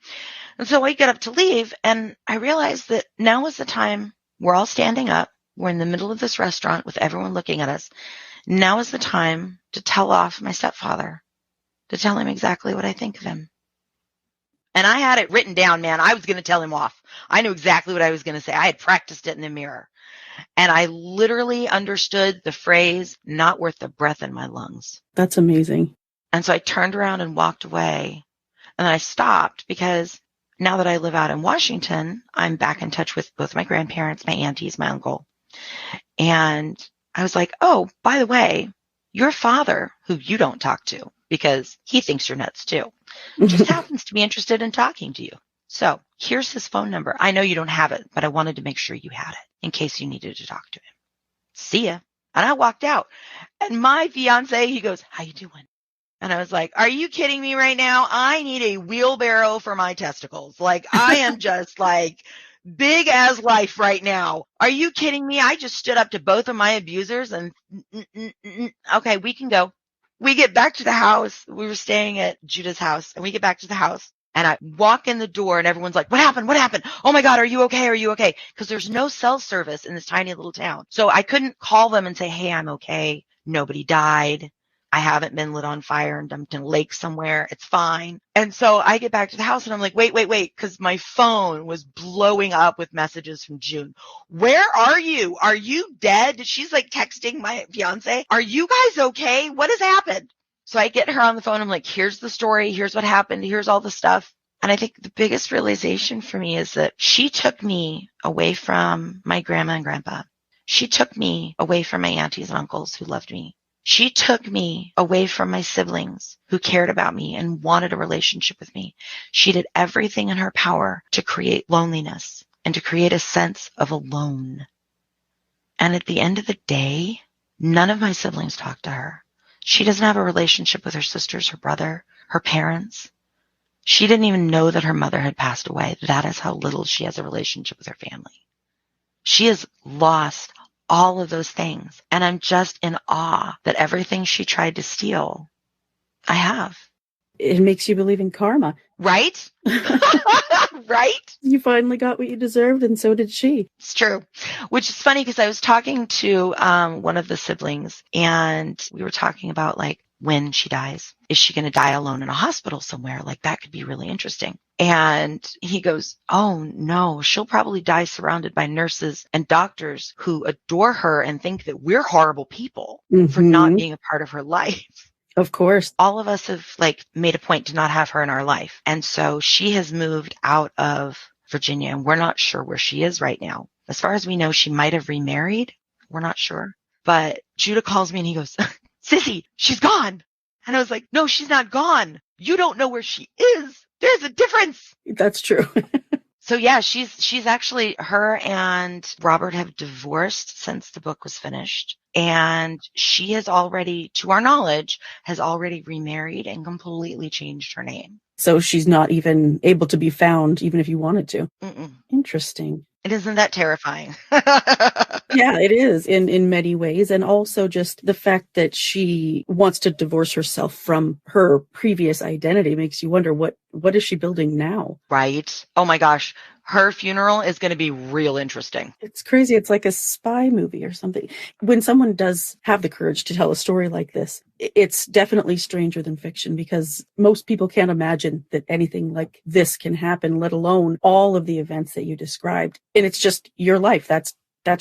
And so I get up to leave, and I realize that now is the time. We're all standing up. We're in the middle of this restaurant with everyone looking at us. Now is the time to tell off my stepfather, to tell him exactly what I think of him. And I had it written down, man. I was going to tell him off. I knew exactly what I was going to say. I had practiced it in the mirror. And I literally understood the phrase, not worth the breath in my lungs. That's amazing. And so I turned around and walked away. And then I stopped because now that I live out in Washington, I'm back in touch with both my grandparents, my aunties, my uncle. And I was like, oh, by the way, your father, who you don't talk to because he thinks you're nuts too, just happens to be interested in talking to you. So here's his phone number. I know you don't have it, but I wanted to make sure you had it in case you needed to talk to him. See ya. And I walked out. And my fiance, he goes, how you doing? And I was like, are you kidding me right now? I need a wheelbarrow for my testicles. Like, I am just like big as life right now. Are you kidding me? I just stood up to both of my abusers and okay, we can go. We get back to the house. We were staying at Judah's house, and we get back to the house and I walk in the door and everyone's like, what happened? What happened? Oh my God, are you okay? Are you okay? Because there's no cell service in this tiny little town. So I couldn't call them and say, hey, I'm okay. Nobody died. I haven't been lit on fire and dumped in a lake somewhere. It's fine. And so I get back to the house and I'm like, wait, because my phone was blowing up with messages from June. Where are you? Are you dead? She's like texting my fiance. Are you guys okay? What has happened? So I get her on the phone. I'm like, here's the story. Here's what happened. Here's all the stuff. And I think the biggest realization for me is that she took me away from my grandma and grandpa. She took me away from my aunties and uncles who loved me. She took me away from my siblings who cared about me and wanted a relationship with me. She did everything in her power to create loneliness and to create a sense of alone. And at the end of the day, none of my siblings talk to her. She doesn't have a relationship with her sisters, her brother, her parents. She didn't even know that her mother had passed away. That is how little she has a relationship with her family. She has lost all of those things. And I'm just in awe that everything she tried to steal, I have. It makes you believe in karma. Right? Right? You finally got what you deserved, and so did she. It's true. Which is funny because I was talking to one of the siblings, and we were talking about like when she dies. Is she going to die alone in a hospital somewhere? Like that could be really interesting. And he goes, oh no, she'll probably die surrounded by nurses and doctors who adore her and think that we're horrible people for not being a part of her life. Of course. All of us have like made a point to not have her in our life. And so she has moved out of Virginia, and we're not sure where she is right now. As far as we know, she might have remarried. We're not sure. But Judah calls me and he goes, Sissy, she's gone. And I was like, no, she's not gone. You don't know where she is. There's a difference. That's true. So yeah, she's actually, her and Robert have divorced since the book was finished. And she has already, to our knowledge, has already remarried and completely changed her name. So she's not even able to be found, even if you wanted to. Interesting. It isn't that terrifying. Yeah, it is in many ways. And also just the fact that she wants to divorce herself from her previous identity makes you wonder, what is she building now? Right. Oh my gosh. Her funeral is going to be real interesting. It's crazy. It's like a spy movie or something. When someone does have the courage to tell a story like this, it's definitely stranger than fiction, because most people can't imagine that anything like this can happen, let alone all of the events that you described. And it's just your life. That's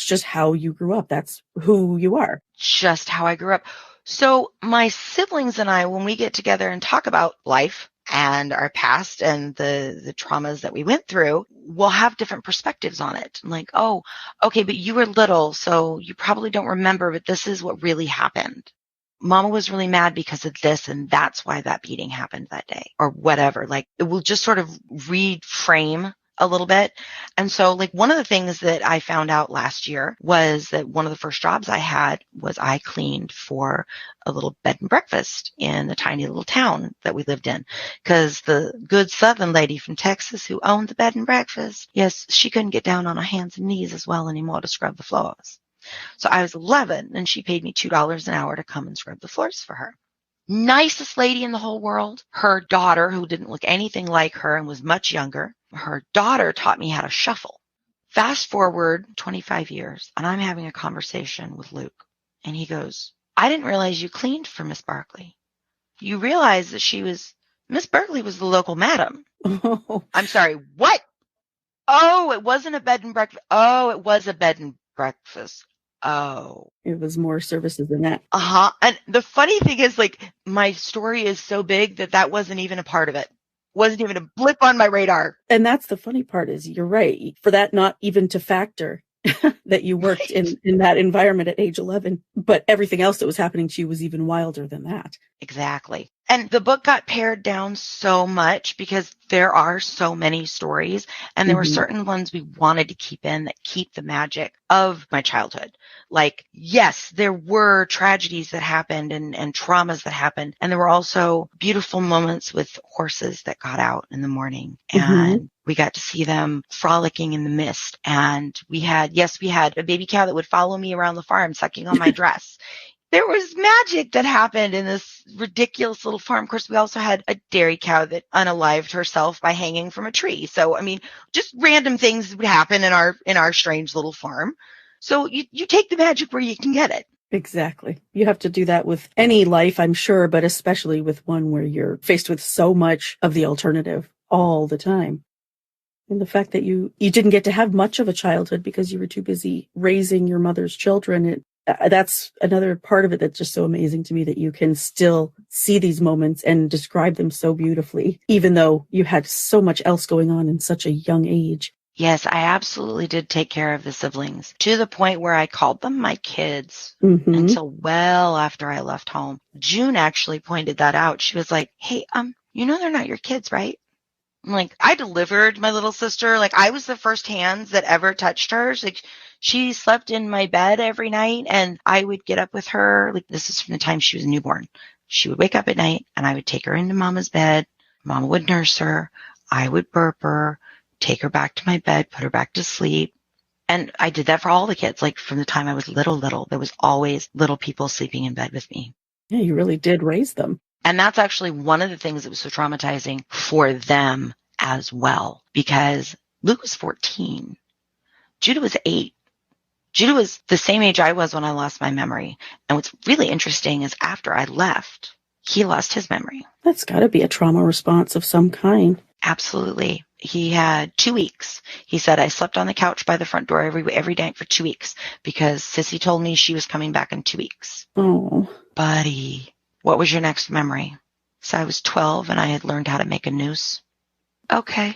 just how you grew up. That's who you are. Just how I grew up. So my siblings and I, when we get together and talk about life and our past and the traumas that we went through, we'll have different perspectives on it. Like, oh, okay, but you were little, so you probably don't remember, but this is what really happened. Mama was really mad because of this, and that's why that beating happened that day, or whatever. Like, it will just sort of reframe a little bit. And so like one of the things that I found out last year was that one of the first jobs I had was I cleaned for a little bed and breakfast in a tiny little town that we lived in, because the good Southern lady from Texas who owned the bed and breakfast, yes, she couldn't get down on her hands and knees as well anymore to scrub the floors. So I was 11 and she paid me $2 an hour to come and scrub the floors for her. Nicest lady in the whole world. Her daughter, who didn't look anything like her and was much younger, her daughter taught me how to shuffle. Fast forward 25 years, and I'm having a conversation with Luke, and he goes, I didn't realize you cleaned for Miss Barkley. You realize that Miss Barkley was the local madam. Oh. I'm sorry, what? Oh, it wasn't a bed and breakfast. Oh, it was a bed and breakfast. Oh. It was more services than that. And the funny thing is, like, my story is so big that wasn't even a part of it. Wasn't even a blip on my radar. And that's the funny part, is you're right. For that not even to factor that you worked in that environment at age 11, but everything else that was happening to you was even wilder than that. Exactly. And the book got pared down so much because there are so many stories, and there were certain ones we wanted to keep in that keep the magic of my childhood. Like, yes, there were tragedies that happened and traumas that happened. And there were also beautiful moments with horses that got out in the morning, and we got to see them frolicking in the mist. And we had a baby cow that would follow me around the farm sucking on my dress. There was magic that happened in this ridiculous little farm. Of course, we also had a dairy cow that unalived herself by hanging from a tree. So, I mean, just random things would happen in our strange little farm. So you take the magic where you can get it. Exactly. You have to do that with any life, I'm sure, but especially with one where you're faced with so much of the alternative all the time. And the fact that you didn't get to have much of a childhood because you were too busy raising your mother's children, That's another part of it that's just so amazing to me, that you can still see these moments and describe them so beautifully, even though you had so much else going on in such a young age. Yes, I absolutely did take care of the siblings to the point where I called them my kids until well after I left home. June actually pointed that out. She was like, hey, they're not your kids, right? I'm like, I delivered my little sister. Like, I was the first hands that ever touched her. She slept in my bed every night, and I would get up with her. Like, this is from the time she was a newborn. She would wake up at night, and I would take her into Mama's bed. Mama would nurse her. I would burp her, take her back to my bed, put her back to sleep. And I did that for all the kids. Like, from the time I was little, there was always little people sleeping in bed with me. Yeah, you really did raise them. And that's actually one of the things that was so traumatizing for them as well, because Luke was 14. Judah was 8. Judah was the same age I was when I lost my memory. And what's really interesting is after I left, he lost his memory. That's got to be a trauma response of some kind. Absolutely. He had 2 weeks. He said, I slept on the couch by the front door every night for 2 weeks because Sissy told me she was coming back in 2 weeks. Oh. Buddy. What was your next memory? So I was 12 and I had learned how to make a noose. Okay.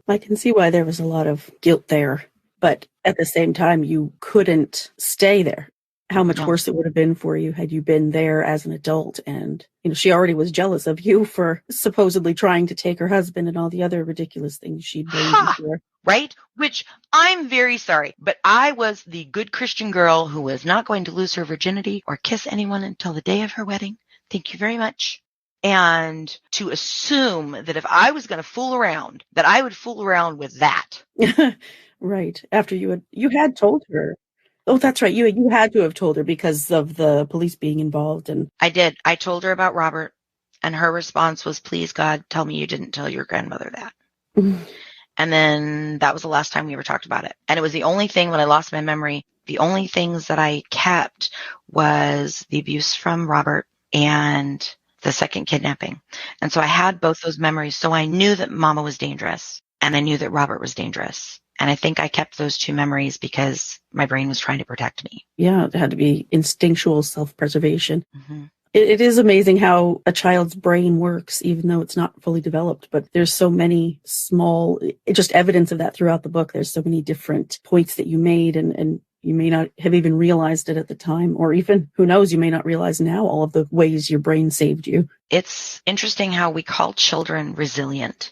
I can see why there was a lot of guilt there, but at the same time, you couldn't stay there. How much worse it would have been for you had you been there as an adult. And, she already was jealous of you for supposedly trying to take her husband and all the other ridiculous things she'd blamed you for. Right? Which I'm very sorry, but I was the good Christian girl who was not going to lose her virginity or kiss anyone until the day of her wedding. Thank you very much. And to assume that if I was going to fool around, that I would fool around with that. Right. After you had told her. Oh, that's right. You had to have told her because of the police being involved. And I did. I told her about Robert, and her response was, please, God, tell me you didn't tell your grandmother that. And then that was the last time we ever talked about it. And it was the only thing when I lost my memory, the only things that I kept was the abuse from Robert and the second kidnapping. And so I had both those memories. So I knew that Mama was dangerous and I knew that Robert was dangerous. And I think I kept those 2 memories because my brain was trying to protect me. Yeah, it had to be instinctual self-preservation. Mm-hmm. It is amazing how a child's brain works, even though it's not fully developed. But there's so many small, just evidence of that throughout the book. There's so many different points that you made, and you may not have even realized it at the time, or even, who knows, you may not realize now all of the ways your brain saved you. It's interesting how we call children resilient.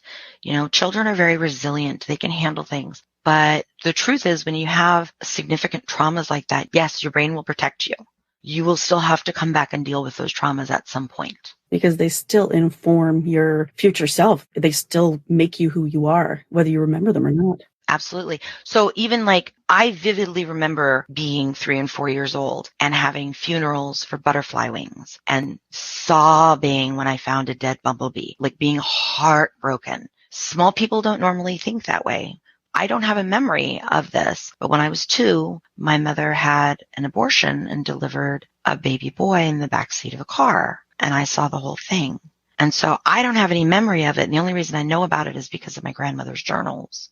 Children are very resilient. They can handle things. But the truth is, when you have significant traumas like that, yes, your brain will protect you. You will still have to come back and deal with those traumas at some point. Because they still inform your future self. They still make you who you are, whether you remember them or not. Absolutely. So even I vividly remember being 3 and 4 years old and having funerals for butterfly wings and sobbing when I found a dead bumblebee, being heartbroken. Small people don't normally think that way. I don't have a memory of this, but when I was 2, my mother had an abortion and delivered a baby boy in the backseat of a car, and I saw the whole thing. And so I don't have any memory of it, and the only reason I know about it is because of my grandmother's journals.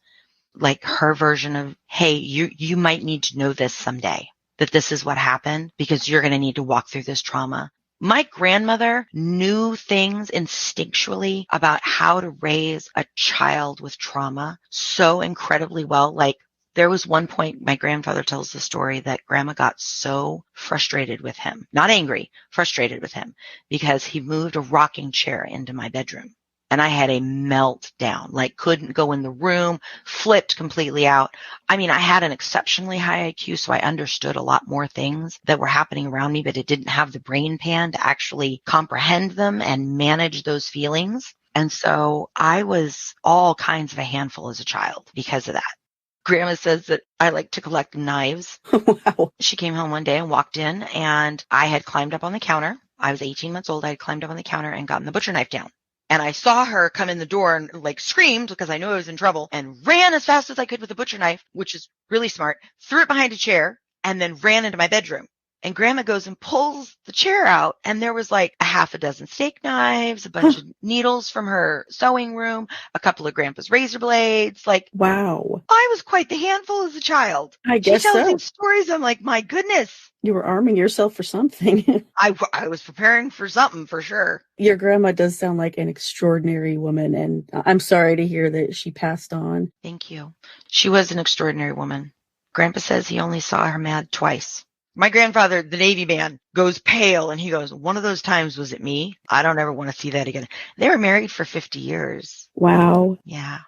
Her version of, hey, you might need to know this someday, that this is what happened because you're going to need to walk through this trauma. My grandmother knew things instinctually about how to raise a child with trauma so incredibly well. There was one point, my grandfather tells the story that grandma got so frustrated with him, not angry, frustrated with him, because he moved a rocking chair into my bedroom. And I had a meltdown, couldn't go in the room, flipped completely out. I had an exceptionally high IQ, so I understood a lot more things that were happening around me, but it didn't have the brain pan to actually comprehend them and manage those feelings. And so I was all kinds of a handful as a child because of that. Grandma says that I like to collect knives. Wow. She came home one day and walked in, and I had climbed up on the counter. I was 18 months old. I had climbed up on the counter and gotten the butcher knife down. And I saw her come in the door and screamed because I knew I was in trouble and ran as fast as I could with the butcher knife, which is really smart, threw it behind a chair and then ran into my bedroom. And Grandma goes and pulls the chair out, and there was like a half a dozen steak knives, a bunch of needles from her sewing room, a couple of Grandpa's razor blades. Like, wow. I was quite the handful as a child. I She guess tells so. these stories. I'm like, my goodness. You were arming yourself for something. I was preparing for something for sure. Your grandma does sound like an extraordinary woman, and I'm sorry to hear that she passed on. Thank you. She was an extraordinary woman. Grandpa says he only saw her mad twice. My grandfather, the Navy man, goes pale and he goes, one of those times was it me? I don't ever want to see that again. They were married for 50 years. Wow. Yeah.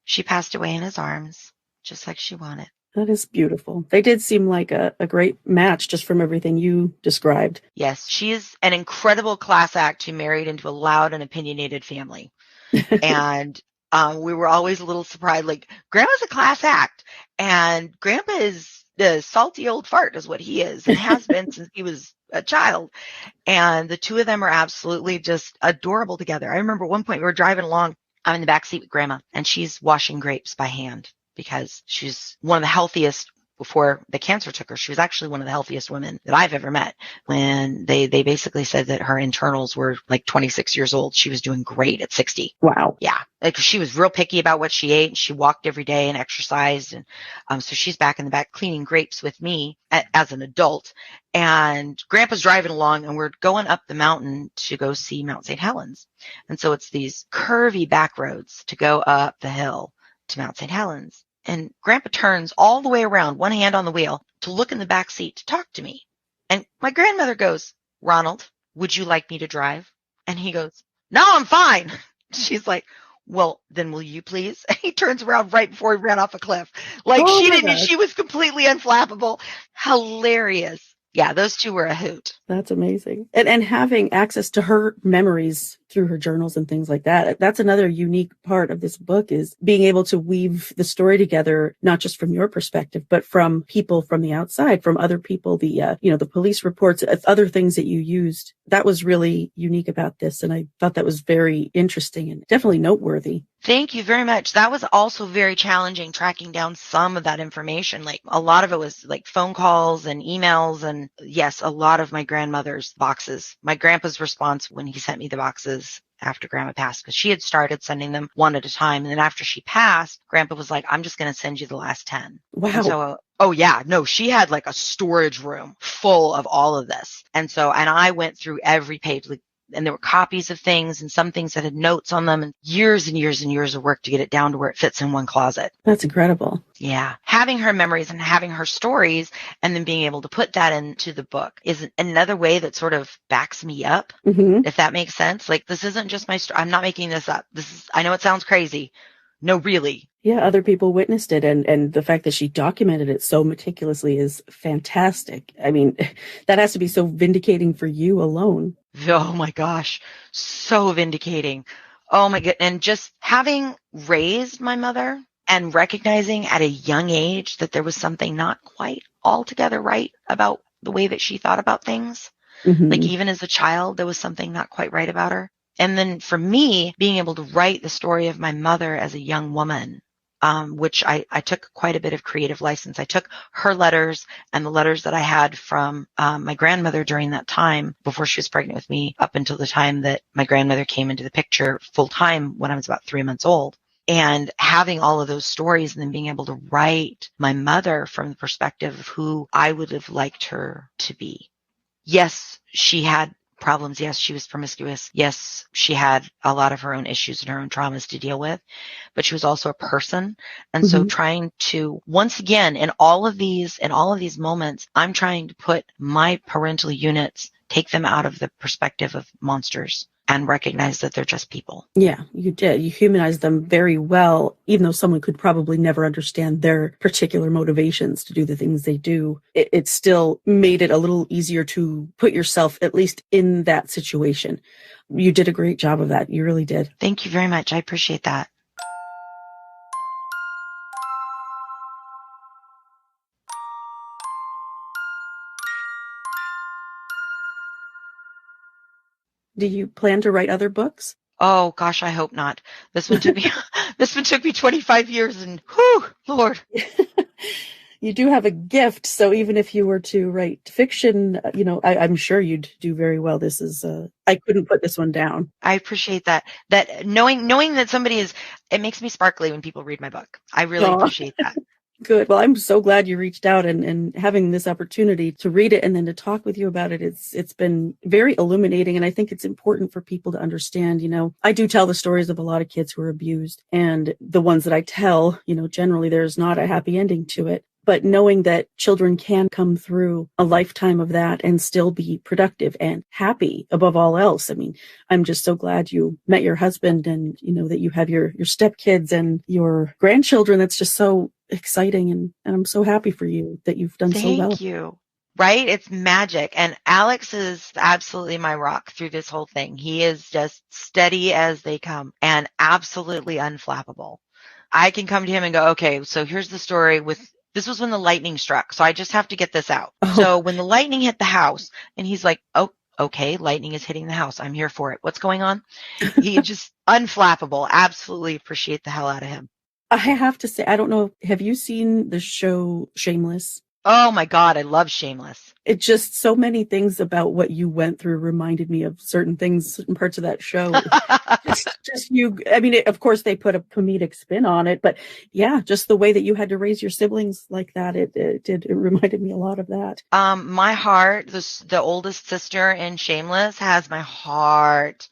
She passed away in his arms, just like she wanted. That is beautiful. They did seem like a great match just from everything you described. Yes, she is an incredible class act who married into a loud and opinionated family. And we were always a little surprised, like, Grandma's a class act and Grandpa is the salty old fart is what he is and has been since he was a child. And the two of them are absolutely just adorable together. I remember one point we were driving along. I'm in the back seat with Grandma and she's washing grapes by hand because she's one of the healthiest. Before the cancer took her, she was actually one of the healthiest women that I've ever met. When they basically said that her internals were like 26 years old, she was doing great at 60. Wow. Yeah. Like she was real picky about what she ate and she walked every day and exercised. And so she's back in the back cleaning grapes with me as an adult. And Grandpa's driving along and we're going up the mountain to go see Mount St. Helens. And so it's these curvy back roads to go up the hill to Mount St. Helens. And Grandpa turns all the way around, one hand on the wheel, to look in the back seat to talk to me. And my grandmother goes, Ronald, would you like me to drive? And he goes, no, I'm fine. She's like, well, then will you please? And he turns around right before he ran off a cliff. Like she was completely unflappable. Hilarious. Yeah, those two were a hoot. That's amazing. And having access to her memories through her journals and things like that. That's another unique part of this book is being able to weave the story together, not just from your perspective, but from people from the outside, from other people, the police reports, other things that you used. That was really unique about this. And I thought that was very interesting and definitely noteworthy. Thank you very much. That was also very challenging, tracking down some of that information. Like a lot of it was like phone calls and emails. And yes, a lot of my grandmother's boxes. My grandpa's response when he sent me the boxes after Grandma passed, because she had started sending them one at a time. And then after she passed, Grandpa was like, I'm just going to send you the last 10. Wow. And so, oh yeah, no, she had like a storage room full of all of this. And I went through every page, like, and there were copies of things and some things that had notes on them and years and years and years of work to get it down to where it fits in one closet. That's incredible. Yeah. Having her memories and having her stories and then being able to put that into the book is another way that sort of backs me up, if that makes sense. Like, this isn't just my story. I'm not making this up. I know it sounds crazy. No, really. Yeah, other people witnessed it, and the fact that she documented it so meticulously is fantastic. I mean, that has to be so vindicating for you alone. Oh my gosh, so vindicating. Oh my God. And just having raised my mother and recognizing at a young age that there was something not quite altogether right about the way that she thought about things. Like even as a child, there was something not quite right about her. And then for me, being able to write the story of my mother as a young woman, which I took quite a bit of creative license. I took her letters and the letters that I had from my grandmother during that time before she was pregnant with me up until the time that my grandmother came into the picture full time when I was about 3 months old. And having all of those stories and then being able to write my mother from the perspective of who I would have liked her to be. Yes, she had problems. Yes, she was promiscuous. Yes, she had a lot of her own issues and her own traumas to deal with, but she was also a person. And so trying to, once again, in all of these moments, I'm trying to put my parental units, take them out of the perspective of monsters and recognize that they're just people. Yeah, you did. You humanized them very well, even though someone could probably never understand their particular motivations to do the things they do. It still made it a little easier to put yourself at least in that situation. You did a great job of that. You really did. Thank you very much. I appreciate that. Do you plan to write other books? Oh gosh, I hope not. This one took me 25 years and whew, Lord. you do have a gift. So even if you were to write fiction, I'm sure you'd do very well. This is, I couldn't put this one down. I appreciate that. That knowing that somebody is, it makes me sparkly when people read my book. I really appreciate that. Good. Well, I'm so glad you reached out and having this opportunity to read it and then to talk with you about it. It's been very illuminating. And I think it's important for people to understand, I do tell the stories of a lot of kids who are abused, and the ones that I tell, generally there's not a happy ending to it. But knowing that children can come through a lifetime of that and still be productive and happy above all else. I mean, I'm just so glad you met your husband and, that you have your stepkids and your grandchildren. That's just so exciting. And I'm so happy for you that you've done so well. Thank you. Right? It's magic. And Alex is absolutely my rock through this whole thing. He is just steady as they come and absolutely unflappable. I can come to him and go, okay, so here's the story this was when the lightning struck. So I just have to get this out. Oh. So when the lightning hit the house and he's like, oh, okay, lightning is hitting the house. I'm here for it. What's going on? He just unflappable. Absolutely appreciate the hell out of him. I have to say, I don't know. Have you seen the show Shameless? Oh my God, I love Shameless. It just, so many things about what you went through reminded me of certain parts of that show. Of course they put a comedic spin on it, but yeah, just the way that you had to raise your siblings like that, it reminded me a lot of that. My heart, the oldest sister in Shameless has my heart.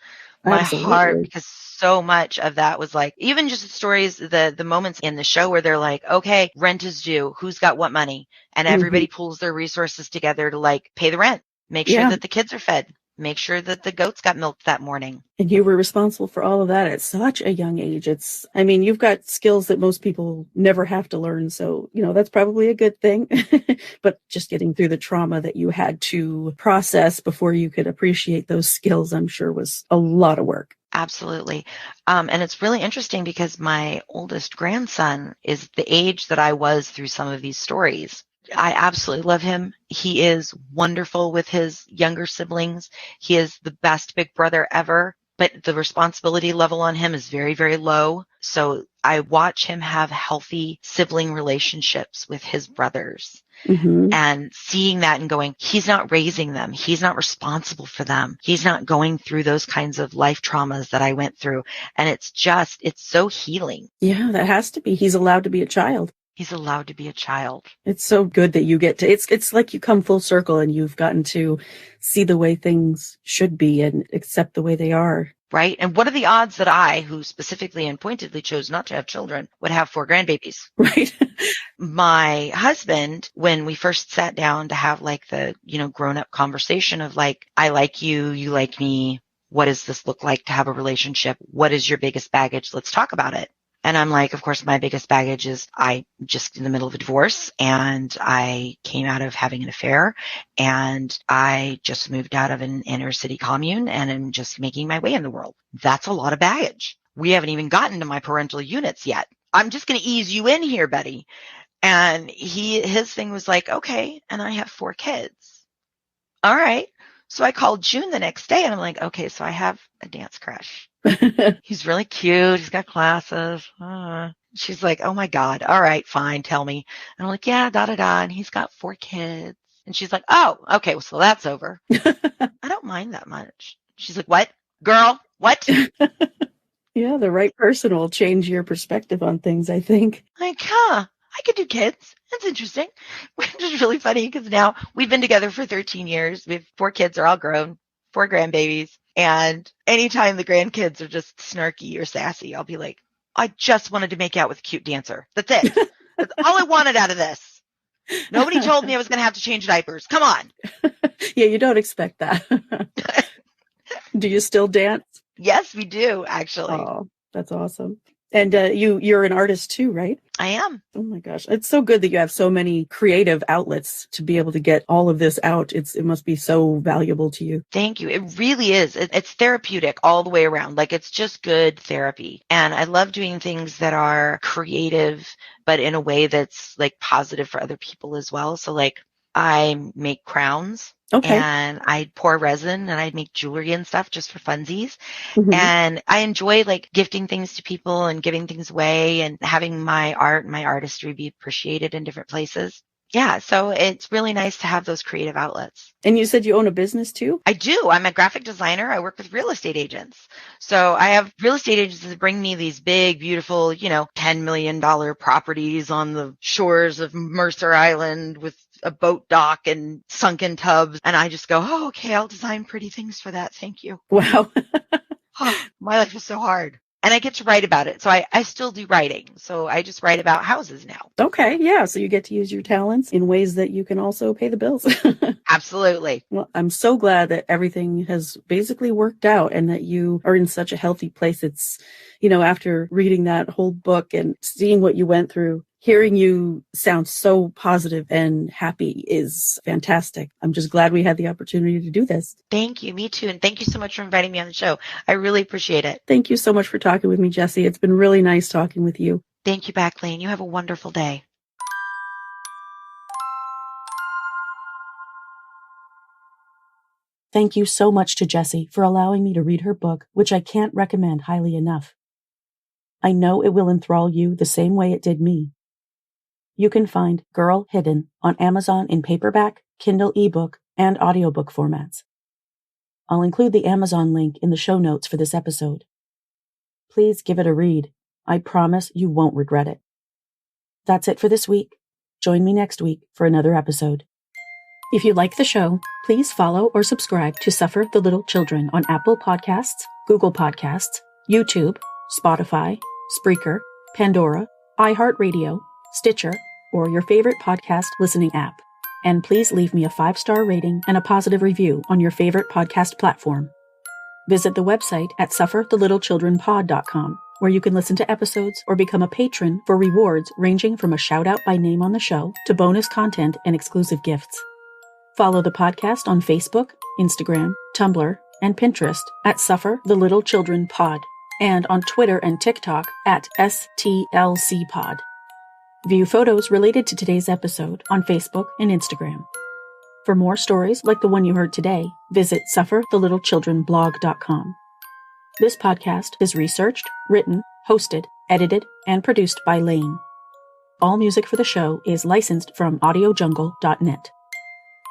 My Absolutely. Heart, because so much of that was like, even just the stories, the moments in the show where they're like, okay, rent is due. Who's got what money? And everybody pulls their resources together to like pay the rent, make sure that the kids are fed, make sure that the goats got milked that morning. And you were responsible for all of that at such a young age. You've got skills that most people never have to learn. So, that's probably a good thing. But just getting through the trauma that you had to process before you could appreciate those skills, I'm sure was a lot of work. Absolutely. And it's really interesting because my oldest grandson is the age that I was through some of these stories. I absolutely love him. He is wonderful with his younger siblings. He is the best big brother ever, but the responsibility level on him is very, very low. So I watch him have healthy sibling relationships with his brothers. And seeing that and going, he's not raising them. He's not responsible for them. He's not going through those kinds of life traumas that I went through. And it's so healing. Yeah, that has to be. He's allowed to be a child. He's allowed to be a child. It's so good that you get to, it's like you come full circle and you've gotten to see the way things should be and accept the way they are. Right. And what are the odds that I, who specifically and pointedly chose not to have children, would have 4 grandbabies? Right. My husband, when we first sat down to have like the, grown up conversation of like, I like you, you like me. What does this look like to have a relationship? What is your biggest baggage? Let's talk about it. And I'm like, of course, my biggest baggage is I just in the middle of a divorce and I came out of having an affair and I just moved out of an inner city commune and I'm just making my way in the world. That's a lot of baggage. We haven't even gotten to my parental units yet. I'm just going to ease you in here, buddy. And his thing was like, okay. And I have 4 kids. All right. So I called June the next day and I'm like, okay, so I have a dance crush. He's really cute. He's got glasses. She's like, oh my God. All right, fine. Tell me. And I'm like, yeah, And he's got 4 kids. And she's like, oh, okay. Well, so that's over. I don't mind that much. She's like, what? Girl, what? Yeah, the right person will change your perspective on things, I think. Like, I could do kids. That's interesting. Which is really funny because now we've been together for 13 years. We have 4 kids. They're all grown, 4 grandbabies. And anytime the grandkids are just snarky or sassy, I'll be like, I just wanted to make out with a cute dancer. That's it. That's all I wanted out of this. Nobody told me I was going to have to change diapers. Come on. Yeah, you don't expect that. Do you still dance? Yes, we do, actually. Oh, that's awesome. And you're an artist too, right? I am. Oh my gosh. It's so good that you have so many creative outlets to be able to get all of this out. It must be so valuable to you. Thank you. It really is. It's therapeutic all the way around. Like it's just good therapy. And I love doing things that are creative, but in a way that's like positive for other people as well. So like I make crowns Okay. And I'd pour resin and I'd make jewelry and stuff just for funsies. Mm-hmm. And I enjoy like gifting things to people and giving things away and having my art and my artistry be appreciated in different places. Yeah, so it's really nice to have those creative outlets. And you said you own a business too? I do. I'm a graphic designer. I work with real estate agents. So I have real estate agents that bring me these big, beautiful, $10 million properties on the shores of Mercer Island with a boat dock and sunken tubs. And I just go, oh, okay, I'll design pretty things for that. Thank you. Wow. My life is so hard. And I get to write about it. So I still do writing. So I just write about houses now. Okay. Yeah. So you get to use your talents in ways that you can also pay the bills. Absolutely. Well, I'm so glad that everything has basically worked out and that you are in such a healthy place. It's, after reading that whole book and seeing what you went through, hearing you sound so positive and happy is fantastic. I'm just glad we had the opportunity to do this. Thank you. Me too. And thank you so much for inviting me on the show. I really appreciate it. Thank you so much for talking with me, Jessie. It's been really nice talking with you. Thank you back, Lane. You have a wonderful day. Thank you so much to Jessie for allowing me to read her book, which I can't recommend highly enough. I know it will enthrall you the same way it did me. You can find Girl Hidden on Amazon in paperback, Kindle ebook, and audiobook formats. I'll include the Amazon link in the show notes for this episode. Please give it a read. I promise you won't regret it. That's it for this week. Join me next week for another episode. If you like the show, please follow or subscribe to Suffer the Little Children on Apple Podcasts, Google Podcasts, YouTube, Spotify, Spreaker, Pandora, iHeartRadio, Stitcher, or your favorite podcast listening app. And please leave me a 5-star rating and a positive review on your favorite podcast platform. Visit the website at sufferthelittlechildrenpod.com, where you can listen to episodes or become a patron for rewards ranging from a shout-out by name on the show to bonus content and exclusive gifts. Follow the podcast on Facebook, Instagram, Tumblr, and Pinterest at Suffer the Little Children Pod, and on Twitter and TikTok at STLCpod. View photos related to today's episode on Facebook and Instagram. For more stories like the one you heard today, visit sufferthelittlechildrenblog.com. This podcast is researched, written, hosted, edited, and produced by Lane. All music for the show is licensed from audiojungle.net.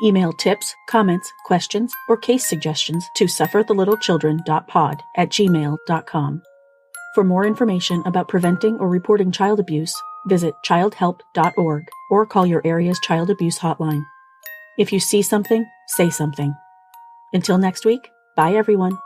Email tips, comments, questions, or case suggestions to sufferthelittlechildren.pod@gmail.com. For more information about preventing or reporting child abuse, visit childhelp.org or call your area's child abuse hotline. If you see something, say something. Until next week, bye everyone.